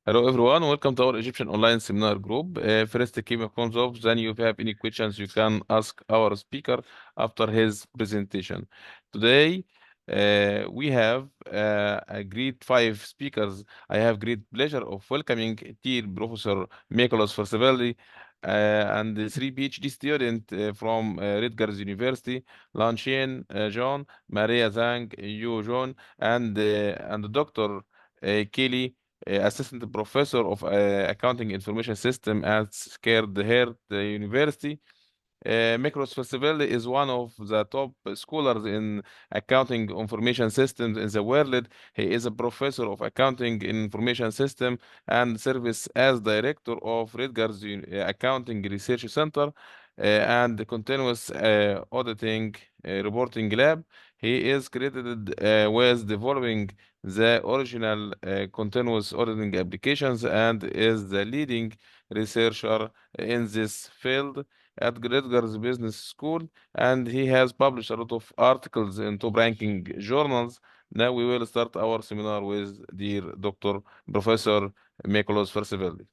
Hello everyone, welcome to our Egyptian online seminar group. First, keep your phones off. Then, if you have any questions, you can ask our speaker after his presentation. Today, we have a great five speakers. I have great pleasure of welcoming dear Professor Miklos Vasarhelyi and the three Ph.D. student from Rutgers University, Lan Shen, John, Maria Zhang, Yu John, and Dr. Kelly, assistant professor of accounting information system at Scared University. Miklos Vasarhelyi is one of the top scholars in accounting information systems in the world. He is a professor of accounting information system and serves as director of Rutgers Accounting Research Center and the continuous auditing reporting lab. He is credited with developing the original continuous auditing applications and is the leading researcher in this field at Rutgers Business School, and he has published a lot of articles in top-ranking journals. Now we will start our seminar with dear Dr. Professor Miklos Vasarhelyi.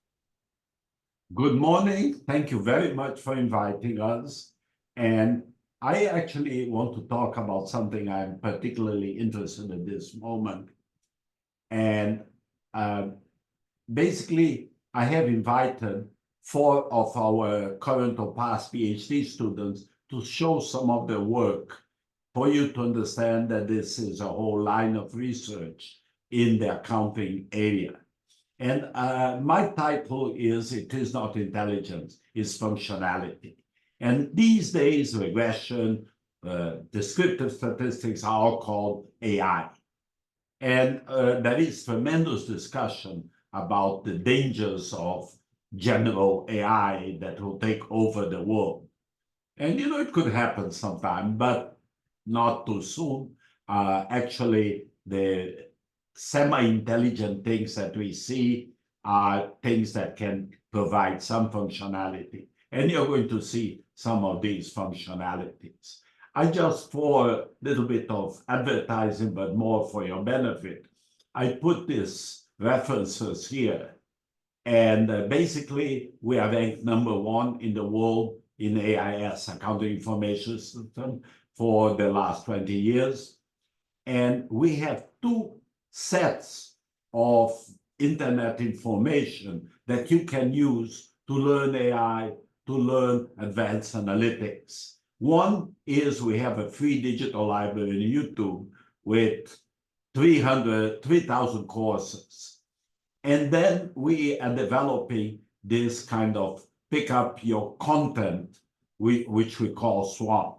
Good morning. Thank you very much for inviting us. And I actually want to talk about something I'm particularly interested in this moment. And basically, I have invited 4 of our current or past PhD students to show some of their work for you to understand that this is a whole line of research in the accounting area. And my title is, it is not intelligence, it's functionality. And these days, regression, descriptive statistics are all called AI. And there is tremendous discussion about the dangers of general AI that will take over the world. And, you know, it could happen sometime, but not too soon. Actually, the semi-intelligent things that we see are things that can provide some functionality. And you're going to see some of these functionalities. I just, for a little bit of advertising, but more for your benefit, I put these references here. And basically, we are ranked #1 in the world in AIS, Accounting Information System, for the last 20 years. And we have 2 sets of internet information that you can use to learn AI, to learn advanced analytics. One is we have a free digital library on YouTube with 3,000 courses. And then we are developing this kind of pick up your content, which we call SWAM.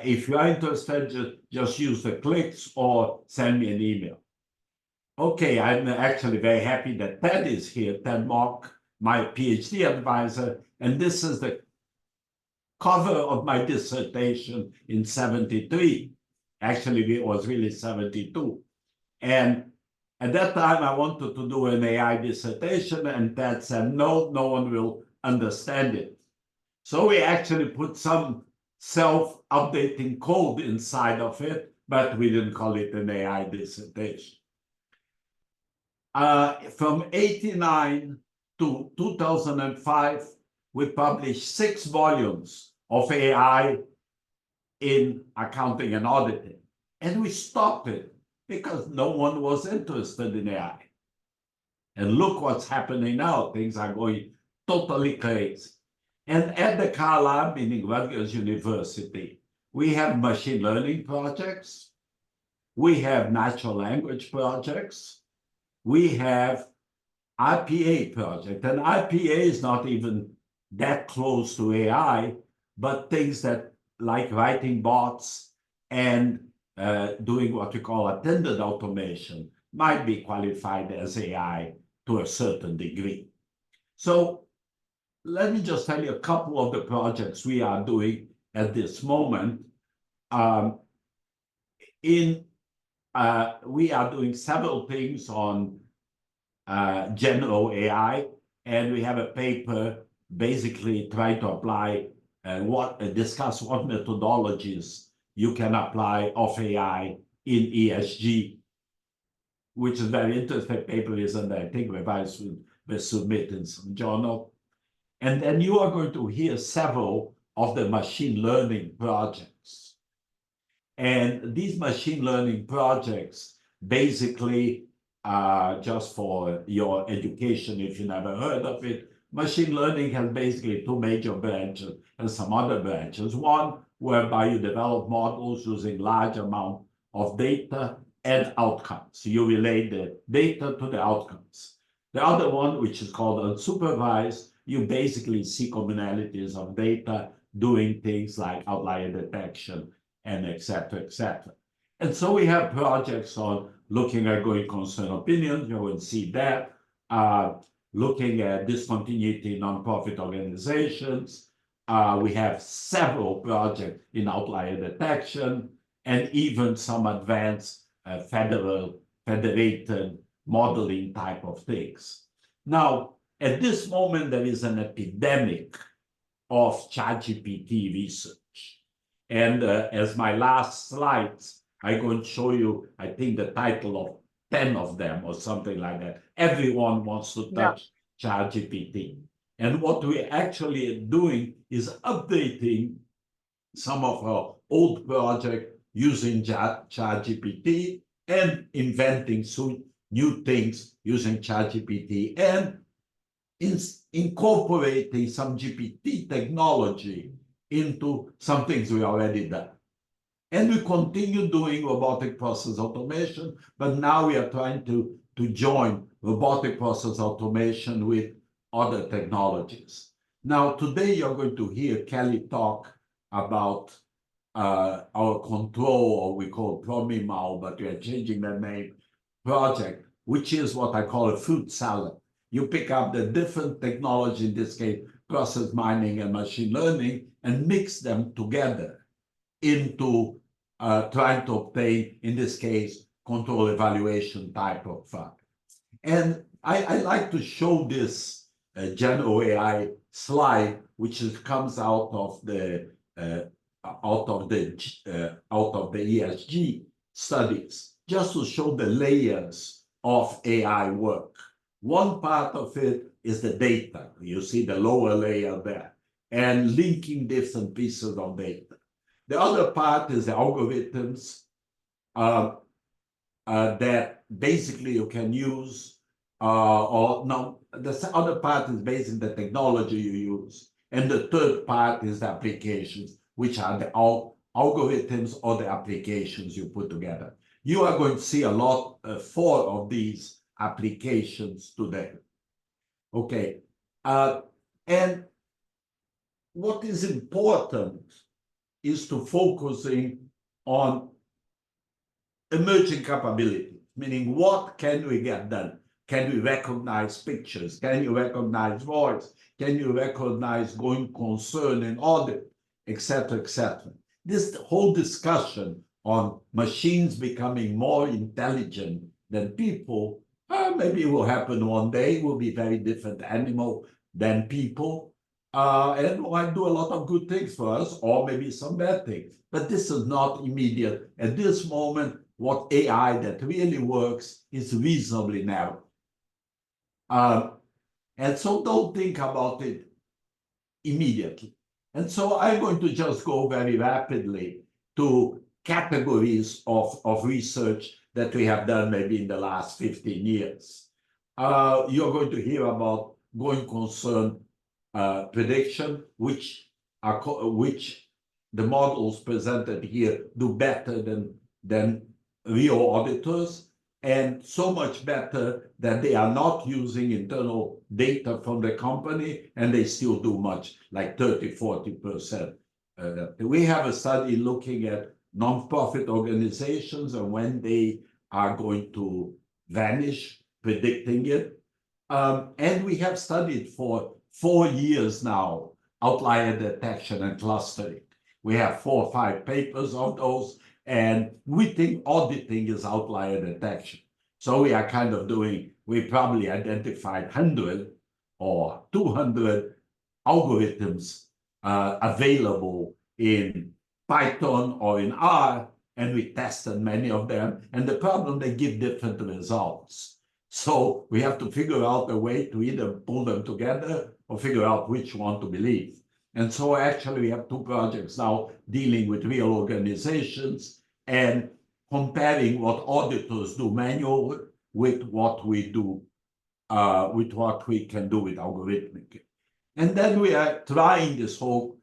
If you are interested, just use the clicks or send me an email. Okay, I'm actually very happy that Ted is here, Ted Mock, my PhD advisor, and this is the cover of my dissertation in '73. Actually, it was really '72. And at that time, I wanted to do an AI dissertation, and Ted said, no, no one will understand it. So we actually put some self-updating code inside of it, but we didn't call it an AI dissertation. From '89 to 2005, we published 6 volumes of AI in accounting and auditing. And we stopped it because no one was interested in AI. And look what's happening now. Things are going totally crazy. And at the CARLAB, meaning Rutgers University, we have machine learning projects. We have natural language projects. We have RPA project. And RPA is not even that close to AI, but things that like writing bots and doing what we call attended automation might be qualified as AI to a certain degree. So let me just tell you a couple of the projects we are doing at this moment. We are doing several things on general AI, and we have a paper basically trying to apply discuss what methodologies you can apply of AI in ESG. which is very interesting paper, isn't it? I think revised was submitted in some journal. And then you are going to hear several of the machine learning projects. And these machine learning projects, basically, just for your education, if you never heard of it, machine learning has basically two major branches and some other branches. One, whereby you develop models using large amount of data and outcomes. You relate the data to the outcomes. The other one, which is called unsupervised, you basically see commonalities of data doing things like outlier detection and et cetera, et cetera. And so we have projects on looking at going concern opinions, you will see that, looking at discontinuity in nonprofit organizations. We have several projects in outlier detection and even some advanced federated modeling type of things. Now, at this moment, there is an epidemic of ChatGPT research. And as my last slides, I'm going to show you, I think, the title of 10 of them or something like that. Everyone wants to touch ChatGPT. And what we're actually doing is updating some of our old projects using ChatGPT and inventing some new things using ChatGPT and incorporating some GPT technology into some things we already done. And we continue doing robotic process automation, but now we are trying to join robotic process automation with other technologies. Now, today you're going to hear Kelly talk about our control, or we call Promimal, but we are changing the name, project, which is what I call a fruit salad. You pick up the different technology, in this case, process mining and machine learning, and mix them together into trying to obtain, in this case, control evaluation type of fund. And I like to show this general AI slide, which comes out of the ESG studies, just to show the layers of AI work. One part of it is the data. You see the lower layer there, and linking different pieces of data. The other part is the algorithms that basically you can use, the other part is basically the technology you use. And the third part is the applications, which are the algorithms or the applications you put together. You are going to see a lot, 4 of these applications today. Okay, and what is important is to focusing on emerging capabilities, meaning what can we get done? Can we recognize pictures? Can you recognize voice? Can you recognize going concern and audit, et cetera, et cetera? This whole discussion on machines becoming more intelligent than people, maybe it will happen one day, will be very different animal than people, and might do a lot of good things for us, or maybe some bad things. But this is not immediate. At this moment, what AI that really works is reasonably narrow. And so don't think about it immediately. And so I'm going to just go very rapidly to categories of research that we have done maybe in the last 15 years. You're going to hear about going concern prediction, which the models presented here do better than real auditors, and so much better that they are not using internal data from the company, and they still do much, like 30–40%. We have a study looking at nonprofit organizations and when they are going to vanish, predicting it. And we have studied for 4 years now outlier detection and clustering. We have 4 or 5 papers of those, and we think auditing is outlier detection. So we are kind of we probably identified 100 or 200 algorithms available in Python or in R and we tested many of them. And the problem, they give different results. So we have to figure out a way to either pull them together or figure out which one to believe. And so actually we have 2 projects now dealing with real organizations and comparing what auditors do manually with what we do, with what we can do with algorithmic. And then we are trying this whole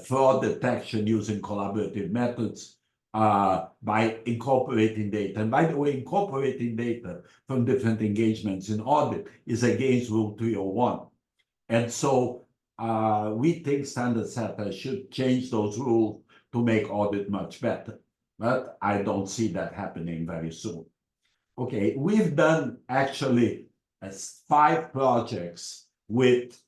fraud detection using collaborative methods by incorporating data. And by the way, incorporating data from different engagements in audit is against Rule 301. And so we think Standard Setter should change those rules to make audit much better. But I don't see that happening very soon. Okay, we've done actually 5 projects with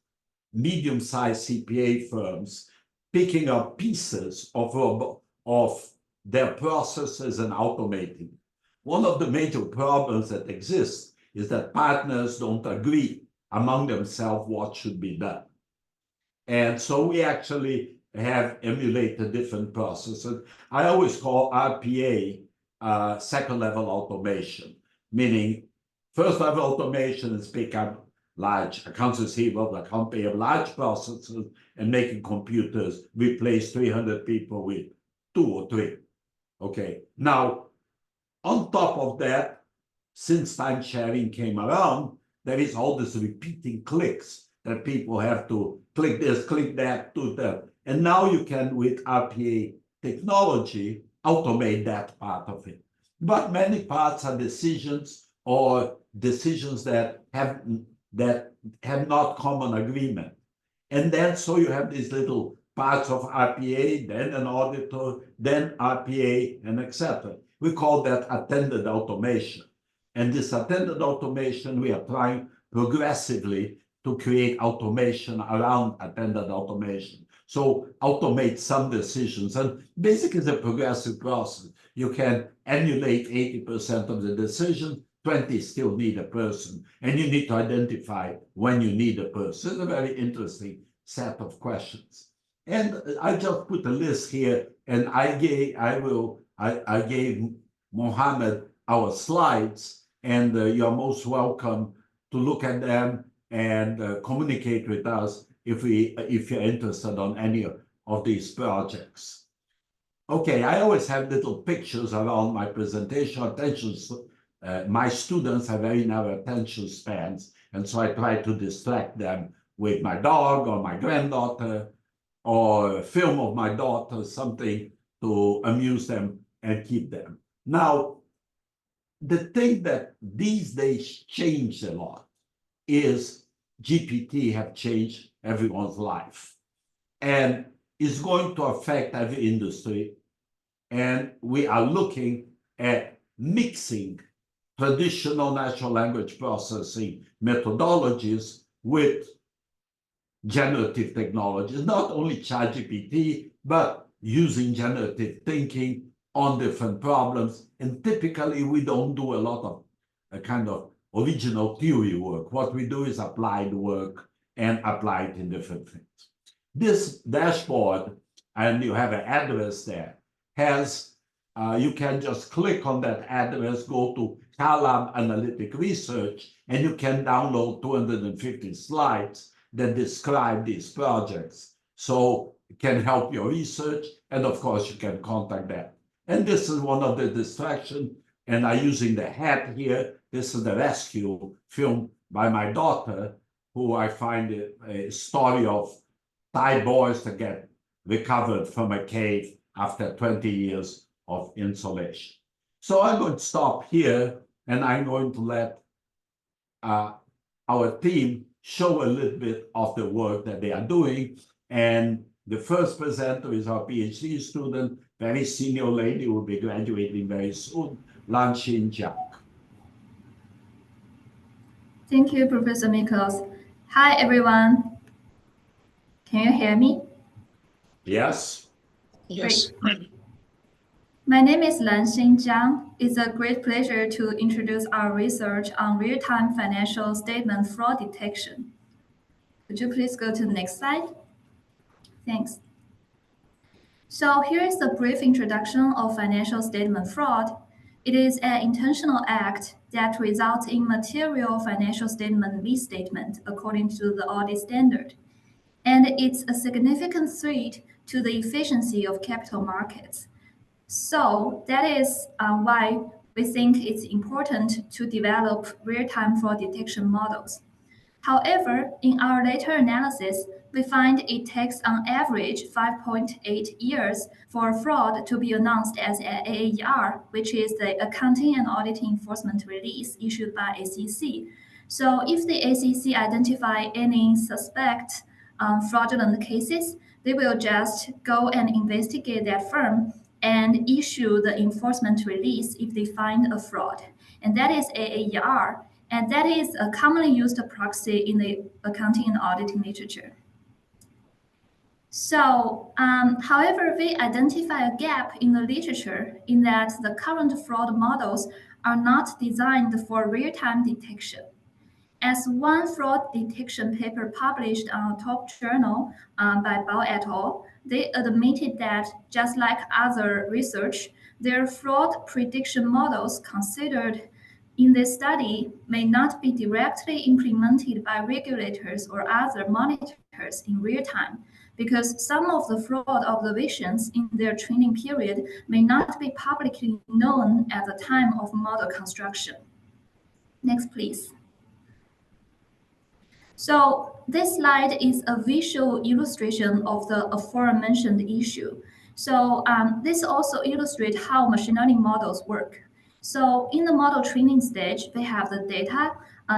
medium-sized CPA firms picking up pieces of their processes and automating. One of the major problems that exists is that partners don't agree among themselves what should be done. And so we actually have emulated different processes. I always call RPA second-level automation, meaning first-level automation is pick up large accounts receivable, account payable, large processes, and making computers replace 300 people with 2 or 3. Okay, now, on top of that, since time sharing came around, there is all this repeating clicks that people have to click this, click that, do that. And now you can, with RPA technology, automate that part of it. But many parts are decisions or decisions that have not common agreement. And then so you have these little parts of RPA, then an auditor, then RPA, and etc. We call that attended automation. And this attended automation, we are trying progressively to create automation around attended automation. So automate some decisions. And basically it's a progressive process. You can emulate 80% of the decision, 20 still need a person. And you need to identify when you need a person. It's a very interesting set of questions. And I just put a list here, and I gave Mohammed our slides, and you're most welcome to look at them and communicate with us if you're interested on any of these projects. Okay, I always have little pictures around my presentation. My students have very narrow attention spans, and so I try to distract them with my dog or my granddaughter or a film of my daughter, something to amuse them and keep them. Now, the thing that these days changed a lot is GPT have changed everyone's life and is going to affect every industry. And we are looking at mixing traditional natural language processing methodologies with generative technologies, not only ChatGPT, but using generative thinking on different problems. And typically, we don't do a lot of a kind of original theory work. What we do is applied work and apply it in different things. This dashboard, and you have an address there, has, you can just click on that address, go to CARLAB Analytic Research, and you can download 250 slides that describe these projects. So it can help your research, and of course you can contact them. And this is one of the distractions, and I'm using the hat here. This is the rescue film by my daughter, who I find a story of Thai boys that get recovered from a cave after 20 years of insulation. So I'm going to stop here, and I'm going to let our team show a little bit of the work that they are doing. And the first presenter is our PhD student, very senior lady who will be graduating very soon, Lanxin Jiang. Thank you, Professor Miklos. Hi, everyone. Can you hear me? Yes. Yes. Great. My name is Lanxin Jiang. It's a great pleasure to introduce our research on real-time financial statement fraud detection. Could you please go to the next slide? Thanks. So here is the brief introduction of financial statement fraud. It is an intentional act that results in material financial statement misstatement according to the audit standard. And it's a significant threat to the efficiency of capital markets. So that is why we think it's important to develop real-time fraud detection models. However, in our later analysis, we find it takes on average 5.8 years for fraud to be announced as an AAER, which is the Accounting and Auditing Enforcement Release issued by ACC. So if the ACC identify any suspect fraudulent cases, they will just go and investigate that firm and issue the enforcement release if they find a fraud. And that is AAER. And that is a commonly used proxy in the accounting and auditing literature. So, however, we identify a gap in the literature in that the current fraud models are not designed for real-time detection. As one fraud detection paper published on a top journal by Bao et al., they admitted that just like other research, their fraud prediction models considered in this study may not be directly implemented by regulators or other monitors in real time, because some of the fraud observations in their training period may not be publicly known at the time of model construction. Next, please. So this slide is a visual illustration of the aforementioned issue. So this also illustrates how machine learning models work. So in the model training stage, we have the data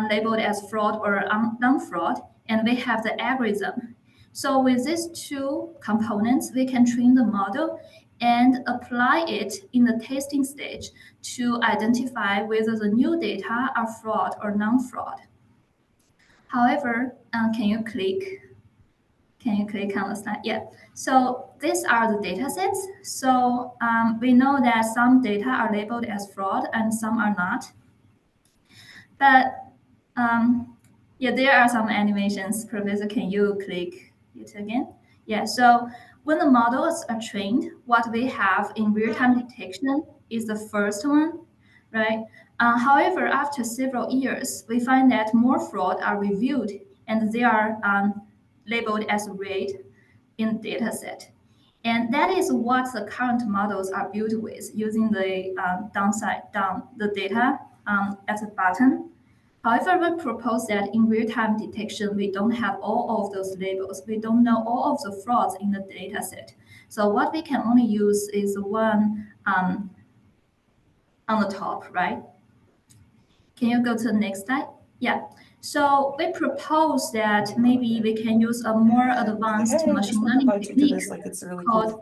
labeled as fraud or non-fraud, and we have the algorithm. So with these two components, we can train the model and apply it in the testing stage to identify whether the new data are fraud or non-fraud. However, can you click on the slide? Yeah. So these are the data sets. So we know that some data are labeled as fraud and some are not. But yeah, there are some animations. Professor, can you click it again? Yeah. So when the models are trained, what we have in real-time detection is the first one, right? However, after several years, we find that more fraud are reviewed and they are labeled as red in the dataset. And that is what the current models are built with, using the the data at the bottom. However, we propose that in real-time detection, we don't have all of those labels. We don't know all of the frauds in the dataset. So what we can only use is the one on the top, right? Can you go to the next slide? Yeah. So we propose that maybe we can use a more advanced machine learning technique called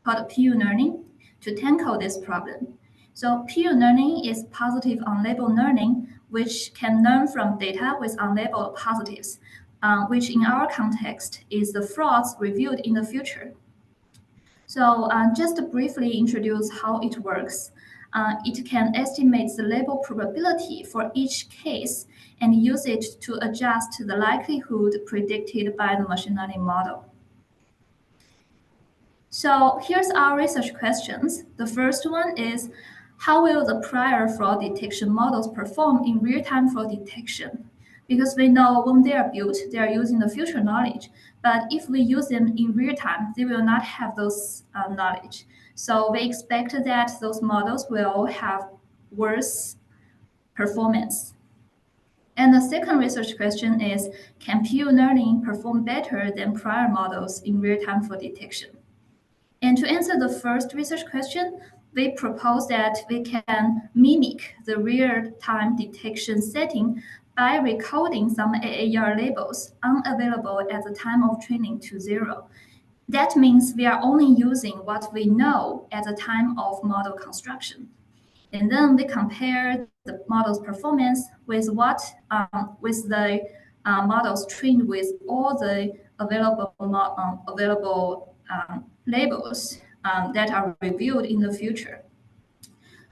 PU learning to tackle this problem. So PU learning is positive unlabeled learning, which can learn from data with unlabeled positives, which in our context is the frauds reviewed in the future. So just to briefly introduce how it works. It can estimate the label probability for each case and use it to adjust the likelihood predicted by the machine learning model. So here's our research questions. The first one is, how will the prior fraud detection models perform in real-time fraud detection? Because we know when they are built, they are using the future knowledge. But if we use them in real time, they will not have those knowledge. So we expect that those models will have worse performance. And the second research question is, can PU learning perform better than prior models in real-time fraud detection? And to answer the first research question, we propose that we can mimic the real-time detection setting by recoding some AAER labels unavailable at the time of training to 0. That means we are only using what we know at the time of model construction. And then we compare the model's performance with what with the models trained with all the available labels that are reviewed in the future.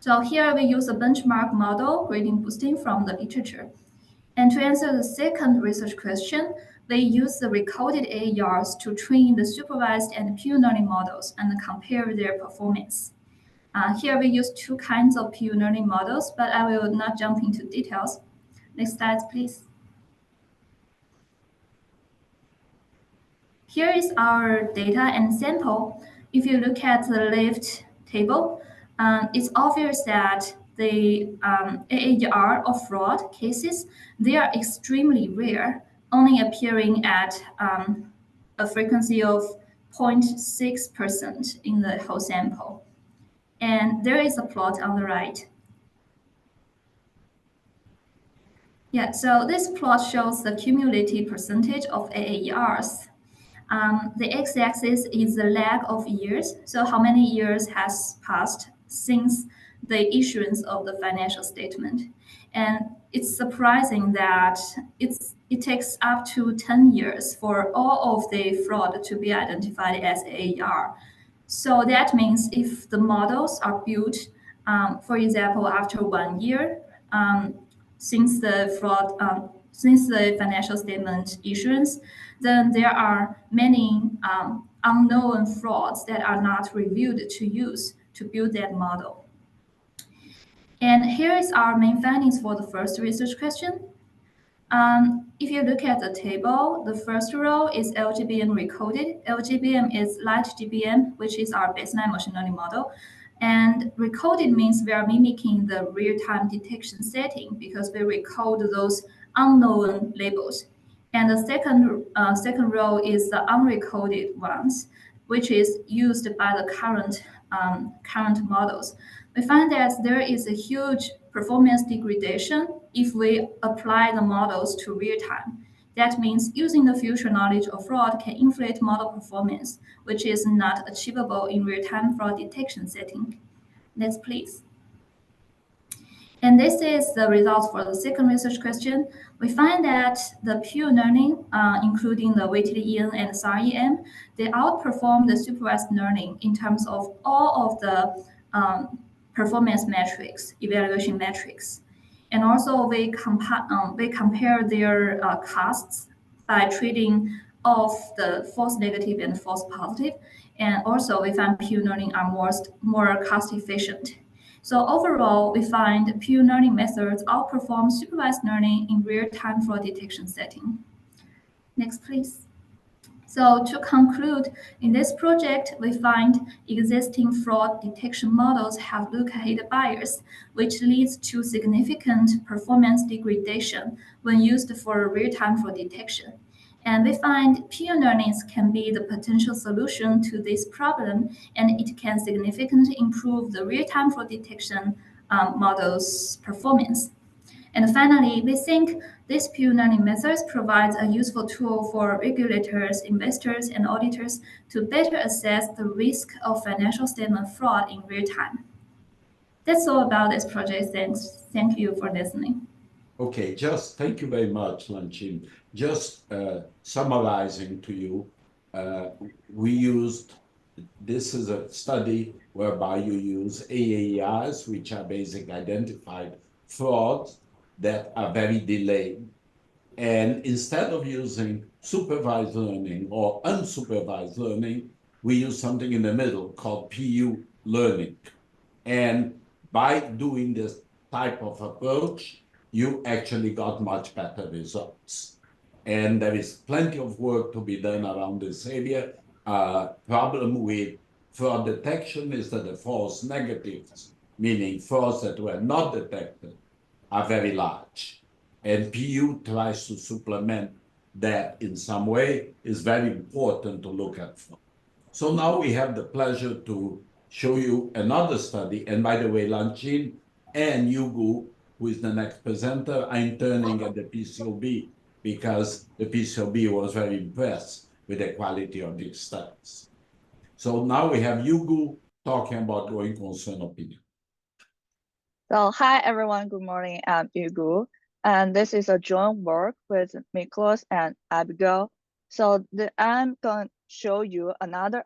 So here we use a benchmark model gradient boosting from the literature. And to answer the second research question, they use the recorded AERs to train the supervised and pure learning models and compare their performance. Here we use two kinds of pure learning models, but I will not jump into details. Next slide, please. Here is our data and sample. If you look at the left table, it's obvious that the AAR of fraud cases, they are extremely rare, only appearing at a frequency of 0.6% in the whole sample. And there is a plot on the right. Yeah, so this plot shows the cumulative percentage of AAERs. The x-axis is the lag of years, so how many years has passed since the issuance of the financial statement. And it's surprising that it takes up to 10 years for all of the fraud to be identified as AER. So that means if the models are built, for example, after 1 year, since the financial statement issuance, then there are many unknown frauds that are not reviewed to use to build that model. And here is our main findings for the first research question. If you look at the table, the first row is LGBM recoded. LGBM is light GBM, which is our baseline machine learning model. And recoded means we are mimicking the real-time detection setting because we recode those unknown labels. And the second row is the unrecoded ones, which is used by the current models. We find that there is a huge performance degradation if we apply the models to real time. That means using the future knowledge of fraud can inflate model performance, which is not achievable in real-time fraud detection setting. Next, please. And this is the results for the second research question. We find that the pure learning, including the weighted EM and SAR-EM, they outperform the supervised learning in terms of all of the performance metrics, evaluation metrics. And also we compare their costs by trading off the false negative and false positive. And also we find pure learning are more cost efficient. So overall, we find pure learning methods outperform supervised learning in real-time fraud detection setting. Next, please. So to conclude, in this project, we find existing fraud detection models have look-ahead bias, which leads to significant performance degradation when used for real-time fraud detection. And we find pure learnings can be the potential solution to this problem, and it can significantly improve the real-time fraud detection model's performance. And finally, we think these pure learning methods provide a useful tool for regulators, investors, and auditors to better assess the risk of financial statement fraud in real time. That's all about this project. Thank you for listening. Okay, just thank you very much, Lanqin. Just summarizing to you, this is a study whereby you use AAERs, which are basic identified frauds that are very delayed. And instead of using supervised learning or unsupervised learning, we use something in the middle called PU learning. And by doing this type of approach, you actually got much better results. And there is plenty of work to be done around this area. Problem with fraud detection is that the false negatives, meaning frauds that were not detected, are very large. And PU tries to supplement that in some way. Is very important to look at. So now we have the pleasure to show you another study. And by the way, Lanqin and Yugu, who is the next presenter, are interning at the PCOB because the PCOB was very impressed with the quality of these studies. So now we have Yugu talking about going concern opinion. So hi everyone, good morning, I'm Yugu. And this is a joint work with Miklos and Abigail. So I'm going to show you another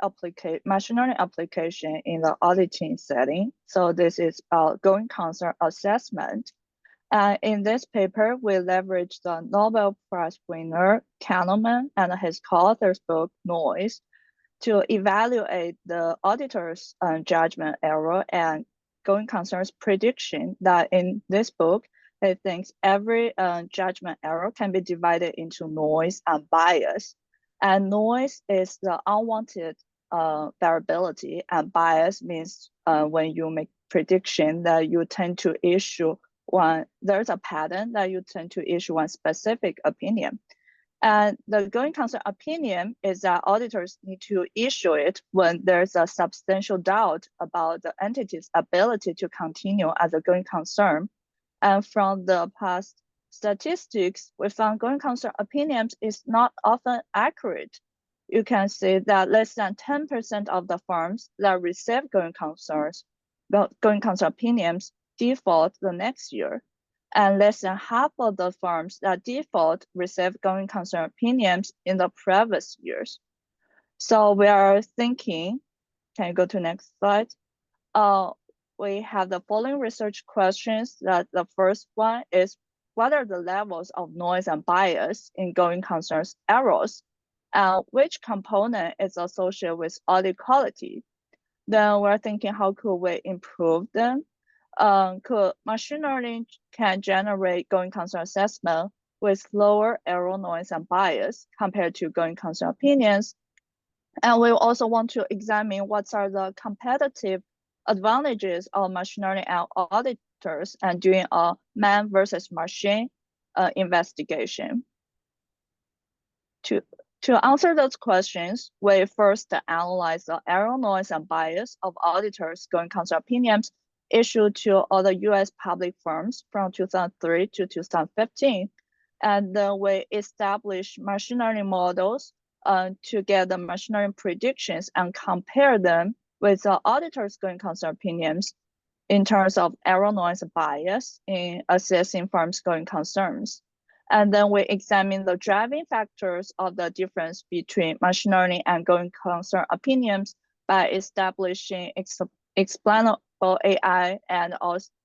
machine learning application in the auditing setting. So this is about going concern assessment. In this paper, we leverage the Nobel Prize winner Kahneman and his co-author's book, Noise, to evaluate the auditor's judgment error and going concern's prediction that in this book, they think every judgment error can be divided into noise and bias. And noise is the unwanted variability, and bias means when you make prediction that you tend to issue there's a pattern that you tend to issue one specific opinion. And the going concern opinion is that auditors need to issue it when there's a substantial doubt about the entity's ability to continue as a going concern. And from the past statistics, we found going concern opinions is not often accurate. You can see that less than 10% of the firms that receive going concern opinions default the next year, and less than half of the firms that default receive going concern opinions in the previous years. So we are thinking, can you go to next slide? We have the following research questions. That the first one is, what are the levels of noise and bias in going concerns errors? Which component is associated with audit quality? Then we're thinking, how could we improve them? Could machine learning can generate going concern assessment with lower error, noise, and bias compared to going concern opinions? And we also want to examine what are the competitive advantages of machine learning and auditors and doing a man versus machine investigation. To answer those questions, we first analyze the error, noise, and bias of auditors' going concern opinions issued to all the US public firms from 2003 to 2015. And then we establish machine learning models to get the machine learning predictions and compare them with the auditors' going concern opinions in terms of error, noise, and bias in assessing firms' going concerns. And then we examine the driving factors of the difference between machine learning and going concern opinions by establishing explainable AI and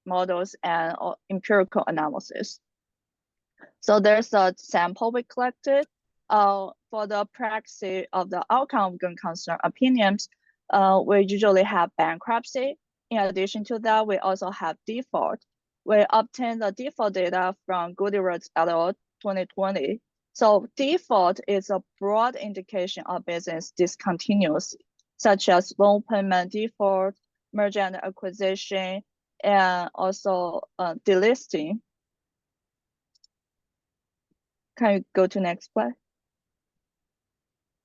models and empirical analysis. So there's a sample we collected for the proxy of the outcome of going concern opinions. We usually have bankruptcy. In addition to that, we also have default. We obtain the default data from Gutierrez et al. 2020. So default is a broad indication of business discontinuity, such as loan payment default, merger and acquisition, and also delisting. Can you go to next slide?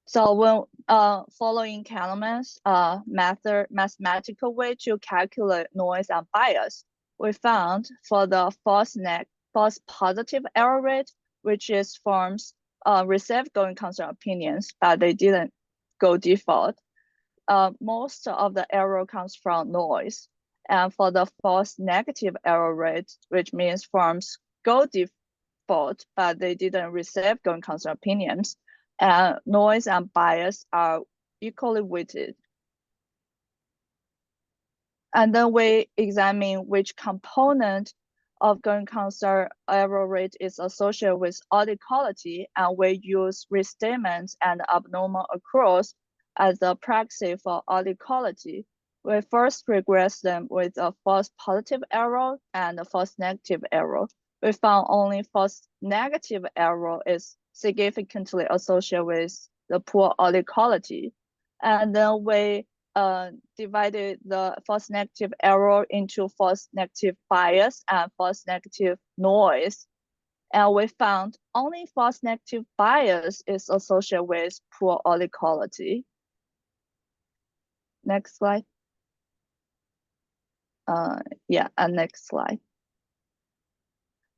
So when following Kahneman's mathematical way to calculate noise and bias, we found for the false positive error rate, which is firms received going concern opinions, but they didn't go default. Most of the error comes from noise. And for the false negative error rate, which means firms go default, but they didn't receive going concern opinions, noise and bias are equally weighted. And then we examine which component of going concern error rate is associated with audit quality, and we use restatements and abnormal accruals as a proxy for audit quality. We first regress them with a false positive error and a false negative error. We found only false negative error is significantly associated with the poor audit quality. And then we divided the false negative error into false negative bias and false negative noise. And we found only false negative bias is associated with poor audit quality. Next slide. Next slide.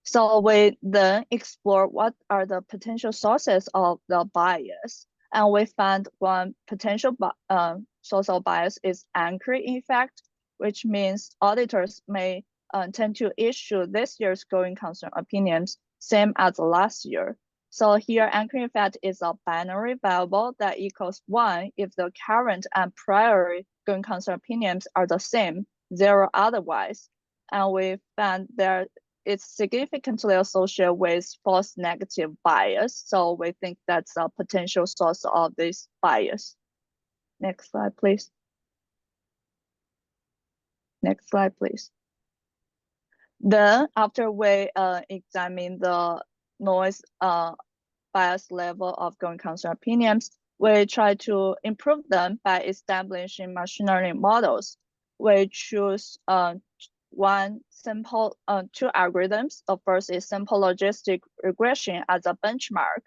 So we then explore what are the potential sources of the bias. And we found one potential source of bias is anchoring effect, which means auditors may tend to issue this year's going concern opinions same as last year. So here anchoring effect is a binary variable that equals 1 if the current and prior going concern opinions are the same, 0 otherwise. And we found there it's significantly associated with false negative bias. So we think that's a potential source of this bias. Next slide, please. Next slide, please. Then after we examine the noise bias level of going concern opinions, we try to improve them by establishing machine learning models. We choose two algorithms. The first is simple logistic regression as a benchmark.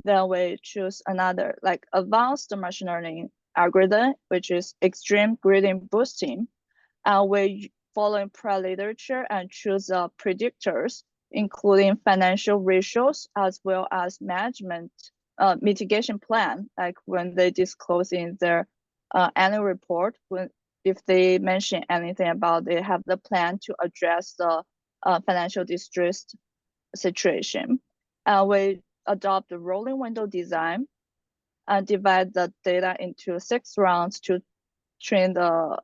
Then we choose another like advanced machine learning algorithm, which is extreme gradient boosting. And we follow prior literature and choose predictors, including financial ratios as well as management mitigation plan, like when they disclose in their annual report, if they mention anything about they have the plan to address the financial distress situation. We adopt the rolling window design and divide the data into 6 rounds to train the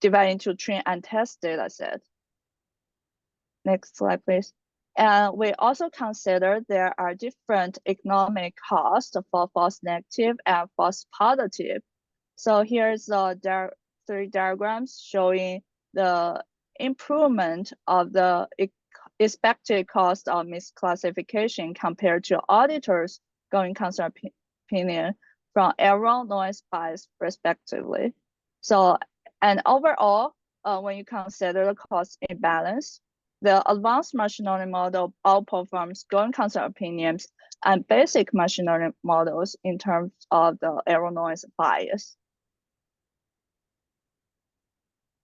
divide into train and test data set. Next slide, please. And we also consider there are different economic costs for false negative and false positive. So here's the 3 diagrams showing the improvement of the expected cost of misclassification compared to auditors going concern opinion from error, noise, bias, respectively. So, and overall, when you consider the cost imbalance, the advanced machine learning model outperforms going concern opinions and basic machine learning models in terms of the error, noise, bias.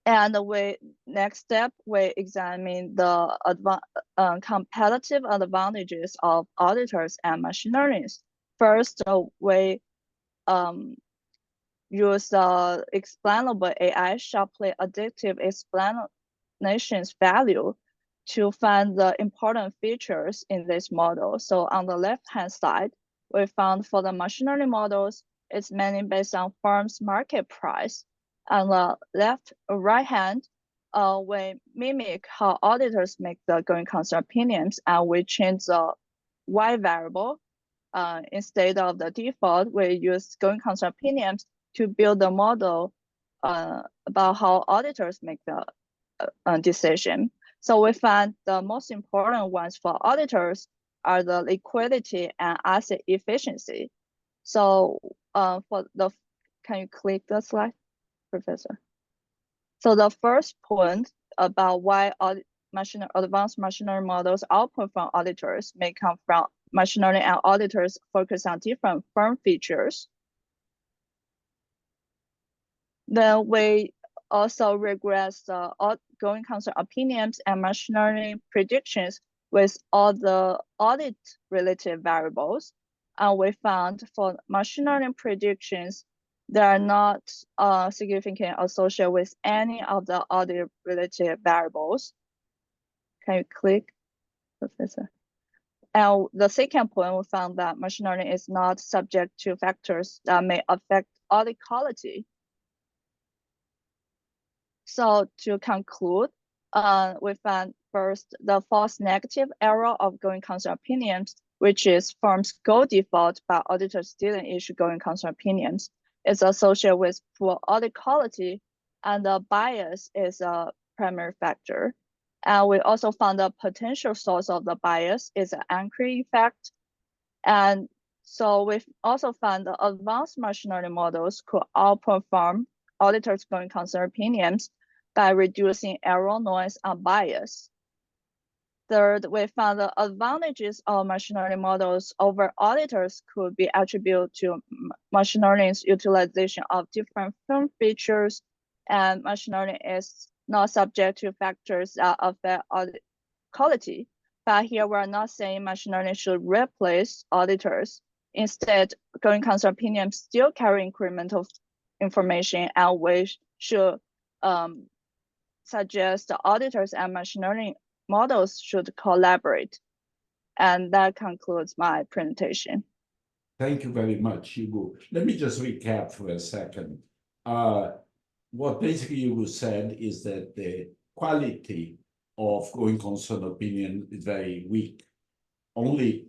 And next step, we examine the competitive advantages of auditors and machine learning. First, we use explainable AI sharply addictive explanations value to find the important features in this model. So on the left-hand side, we found for the machine learning models, it's mainly based on firm's market price. On the right hand, we mimic how auditors make the going concern opinions, and we change the Y variable. Instead of the default, we use going concern opinions to build a model about how auditors make the decision. So we find the most important ones for auditors are the liquidity and asset efficiency. So can you click the slide, Professor? So the first point about why advanced machine learning models outperform auditors may come from machine learning and auditors focus on different firm features. Then we also regress the going concern opinions and machine learning predictions with all the audit-related variables. And we found for machine learning predictions, they are not significantly associated with any of the audit-related variables. Can you click, Professor? And the second point, we found that machine learning is not subject to factors that may affect audit quality. So to conclude, we found first the false negative error of going concern opinions, which is firms go default but auditors didn't issue going concern opinions, is associated with poor audit quality, and the bias is a primary factor. And we also found the potential source of the bias is an anchoring effect. And so we've also found the advanced machine learning models could outperform auditors going concern opinions by reducing error, noise, and bias. Third, we found the advantages of machine learning models over auditors could be attributed to machine learning's utilization of different firm features, and machine learning is not subject to factors that affect audit quality. But here we're not saying machine learning should replace auditors. Instead, going concern opinions still carry incremental information, and we should suggest the auditors and machine learning models should collaborate. And that concludes my presentation. Thank you very much, Hugo. Let me just recap for a second. What basically Hugo said is that the quality of going concern opinion is very weak. Only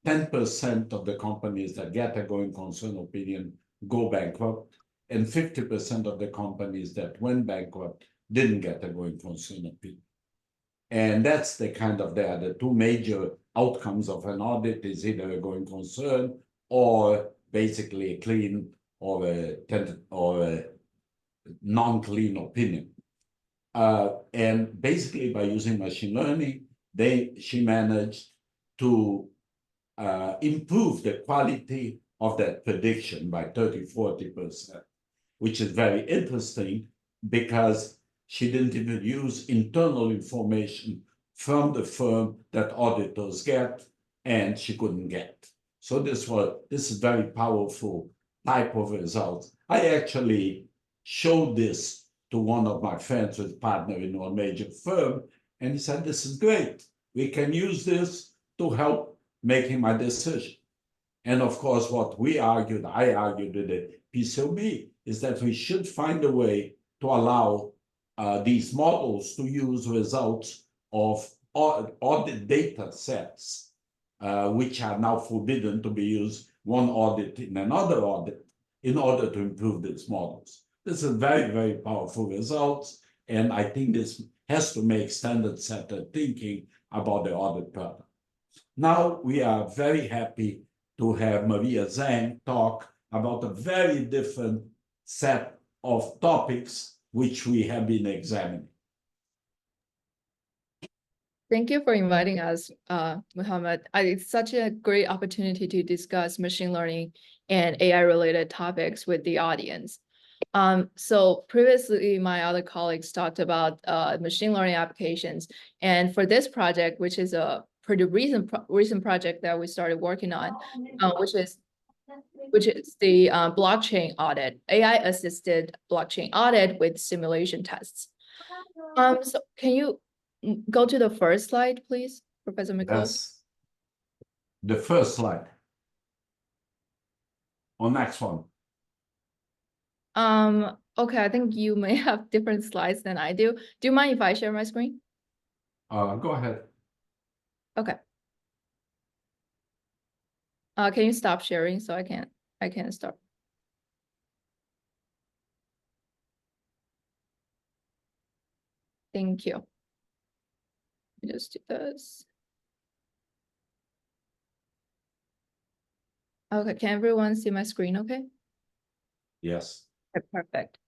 10% of the companies that get a going concern opinion go bankrupt, and 50% of the companies that went bankrupt didn't get a going concern opinion. And that's the kind of the two major outcomes of an audit is either a going concern or basically a clean or a non-clean opinion. And basically by using machine learning, she managed to improve the quality of that prediction by 30–40%, which is very interesting because she didn't even use internal information from the firm that auditors get, and she couldn't get. So this is very powerful type of results. I actually showed this to one of my friends who's partner in one major firm, and he said, "This is great. We can use this to help making my decision." And of course, what I argued with the PCOB is that we should find a way to allow these models to use results of audit data sets, which are now forbidden to be used one audit in another audit in order to improve these models. This is very, very powerful results, and I think this has to make standard-setted thinking about the audit product. Now we are very happy to have Maria Zhang talk about a very different set of topics which we have been examining. Thank you for inviting us, Muhammad. It's such a great opportunity to discuss machine learning and AI-related topics with the audience. So previously, my other colleagues talked about machine learning applications. And for this project, which is a pretty recent project that we started working on, which is the blockchain audit, AI-assisted blockchain audit with simulation tests. So can you go to the first slide, please, Professor Miklos? Yes. The first slide. On next one. Okay, I think you may have different slides than I do. Do you mind if I share my screen? Go ahead. Okay. Can you stop sharing so I can start? Thank you. Let me just do this. Okay, can everyone see my screen okay? Yes. Okay, perfect.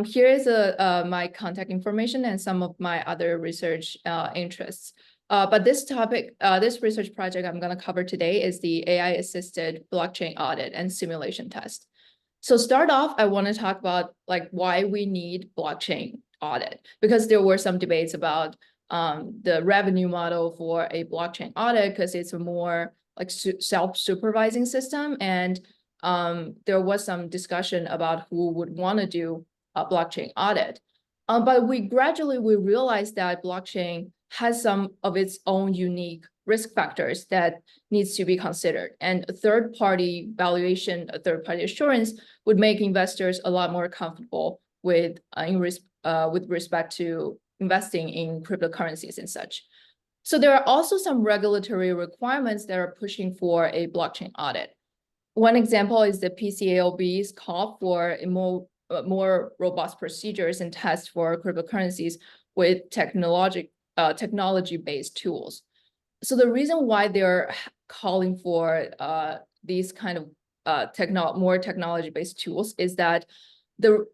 Here is my contact information and some of my other research interests. But this topic, this research project I'm going to cover today is the AI-assisted blockchain audit and simulation test. So start off, I want to talk about why we need blockchain audit, because there were some debates about the revenue model for a blockchain audit, because it's a more self-supervising system, and there was some discussion about who would want to do a blockchain audit. But we realized that blockchain has some of its own unique risk factors that needs to be considered. And a third-party valuation, a third-party assurance would make investors a lot more comfortable with respect to investing in cryptocurrencies and such. So there are also some regulatory requirements that are pushing for a blockchain audit. One example is the PCAOB's call for a more robust procedures and tests for cryptocurrencies with technology-based tools. So the reason why they're calling for these kind of more technology-based tools is that the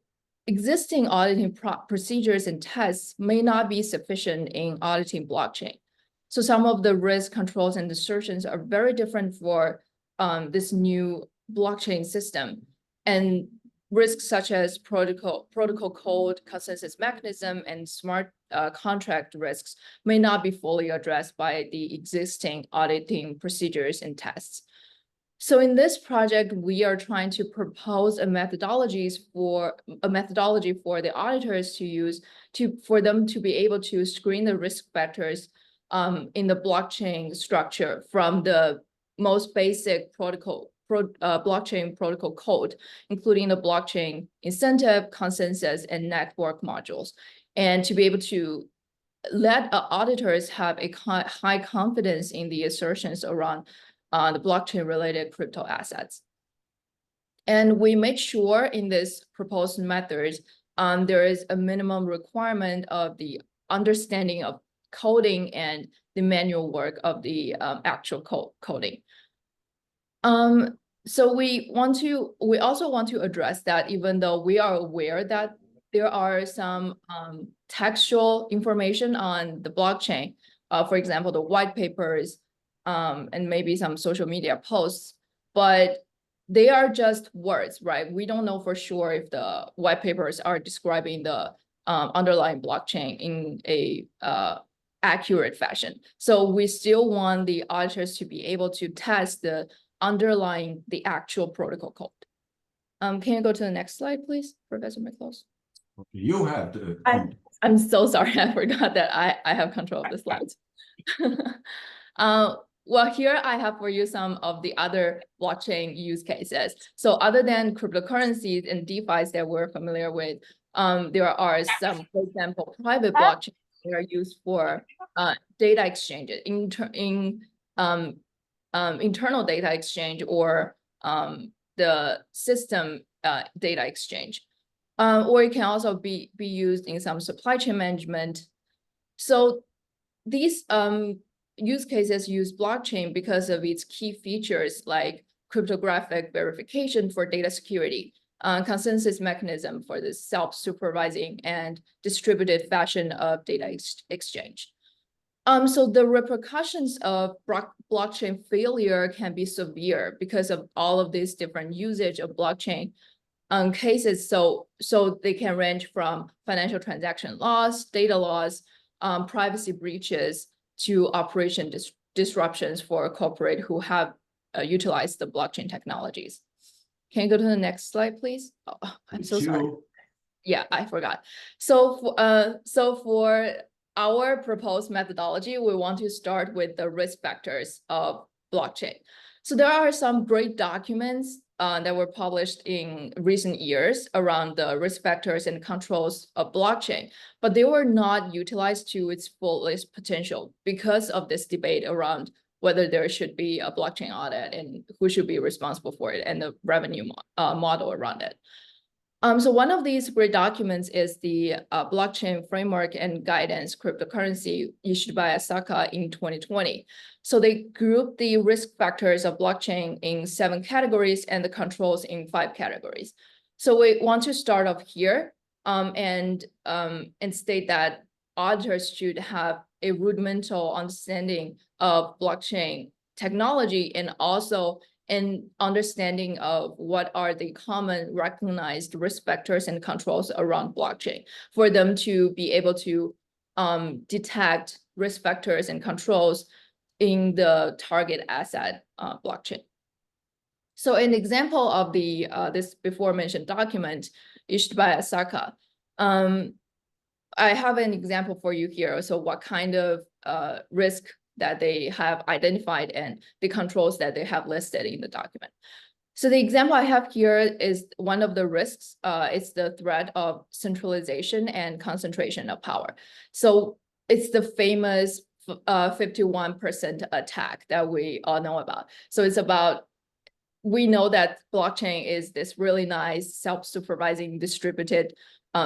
existing auditing procedures and tests may not be sufficient in auditing blockchain. So some of the risk controls and assertions are very different for this new blockchain system. And risks such as protocol code, consensus mechanism, and smart contract risks may not be fully addressed by the existing auditing procedures and tests. So in this project, we are trying to propose a methodology for the auditors to use for them to be able to screen the risk factors in the blockchain structure from the most basic blockchain protocol code, including the blockchain incentive, consensus, and network modules, and to be able to let auditors have a high confidence in the assertions around the blockchain-related crypto assets. And we made sure in this proposed method, there is a minimum requirement of the understanding of coding and the manual work of the actual coding. So we also want to address that, even though we are aware that there are some textual information on the blockchain, for example, the white papers and maybe some social media posts, but they are just words, right? We don't know for sure if the white papers are describing the underlying blockchain in a accurate fashion. So we still want the auditors to be able to test the underlying the actual protocol code. Can you go to the next slide, please, Professor Miklos? You have the. I'm so sorry, I forgot that I have control of the slides. Well, here I have for you some of the other blockchain use cases. So other than cryptocurrencies and DeFi's that we're familiar with, there are some, for example, private blockchains that are used for data exchanges, internal data exchange or the system data exchange. Or it can also be used in some supply chain management. So these use cases use blockchain because of its key features like cryptographic verification for data security, consensus mechanism for the self-supervising and distributed fashion of data exchange. So the repercussions of blockchain failure can be severe because of all of these different usage of blockchain cases. So they can range from financial transaction loss, data loss, privacy breaches, to operation disruptions for a corporate who have utilized the blockchain technologies. Can you go to the next slide, please? Oh, I'm so sorry. Yeah, I forgot. So for our proposed methodology, we want to start with the risk factors of blockchain. So there are some great documents that were published in recent years around the risk factors and controls of blockchain, but they were not utilized to its fullest potential because of this debate around whether there should be a blockchain audit and who should be responsible for it and the revenue model around it. So one of these great documents is the Blockchain Framework and Guidance Cryptocurrency issued by ISACA in 2020. So they grouped the risk factors of blockchain in 7 categories and the controls in 5 categories. So we want to start off here and state that auditors should have a rudimental understanding of blockchain technology and also an understanding of what are the common recognized risk factors and controls around blockchain for them to be able to detect risk factors and controls in the target asset blockchain. So an example of the this before mentioned document issued by ISACA, I have an example for you here. So what kind of risk that they have identified and the controls that they have listed in the document. So the example I have here is one of the risks. It's the threat of centralization and concentration of power. So it's the famous 51% attack that we all know about. So it's about, we know that blockchain is this really nice self-supervising distributed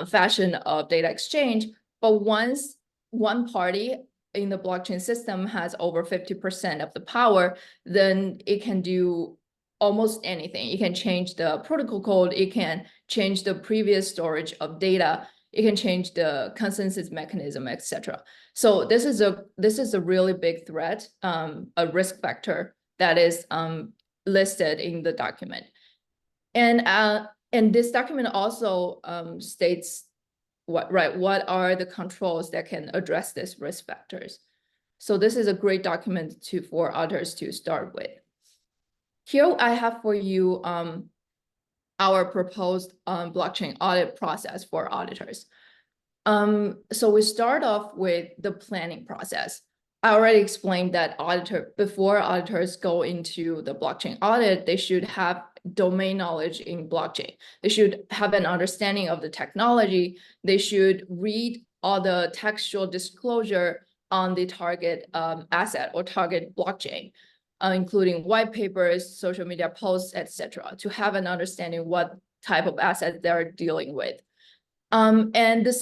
fashion of data exchange, but once one party in the blockchain system has over 50% of the power, then it can do almost anything. It can change the protocol code, it can change the previous storage of data, it can change the consensus mechanism, etc. So this is a really big threat, a risk factor that is listed in the document. And this document also states what are the controls that can address these risk factors. So this is a great document for others to start with. Here I have for you our proposed blockchain audit process for auditors. So we start off with the planning process. I already explained that before auditors go into the blockchain audit, they should have domain knowledge in blockchain. They should have an understanding of the technology. They should read all the textual disclosure on the target asset or target blockchain, including white papers, social media posts, etc., to have an understanding what type of asset they're dealing with. And the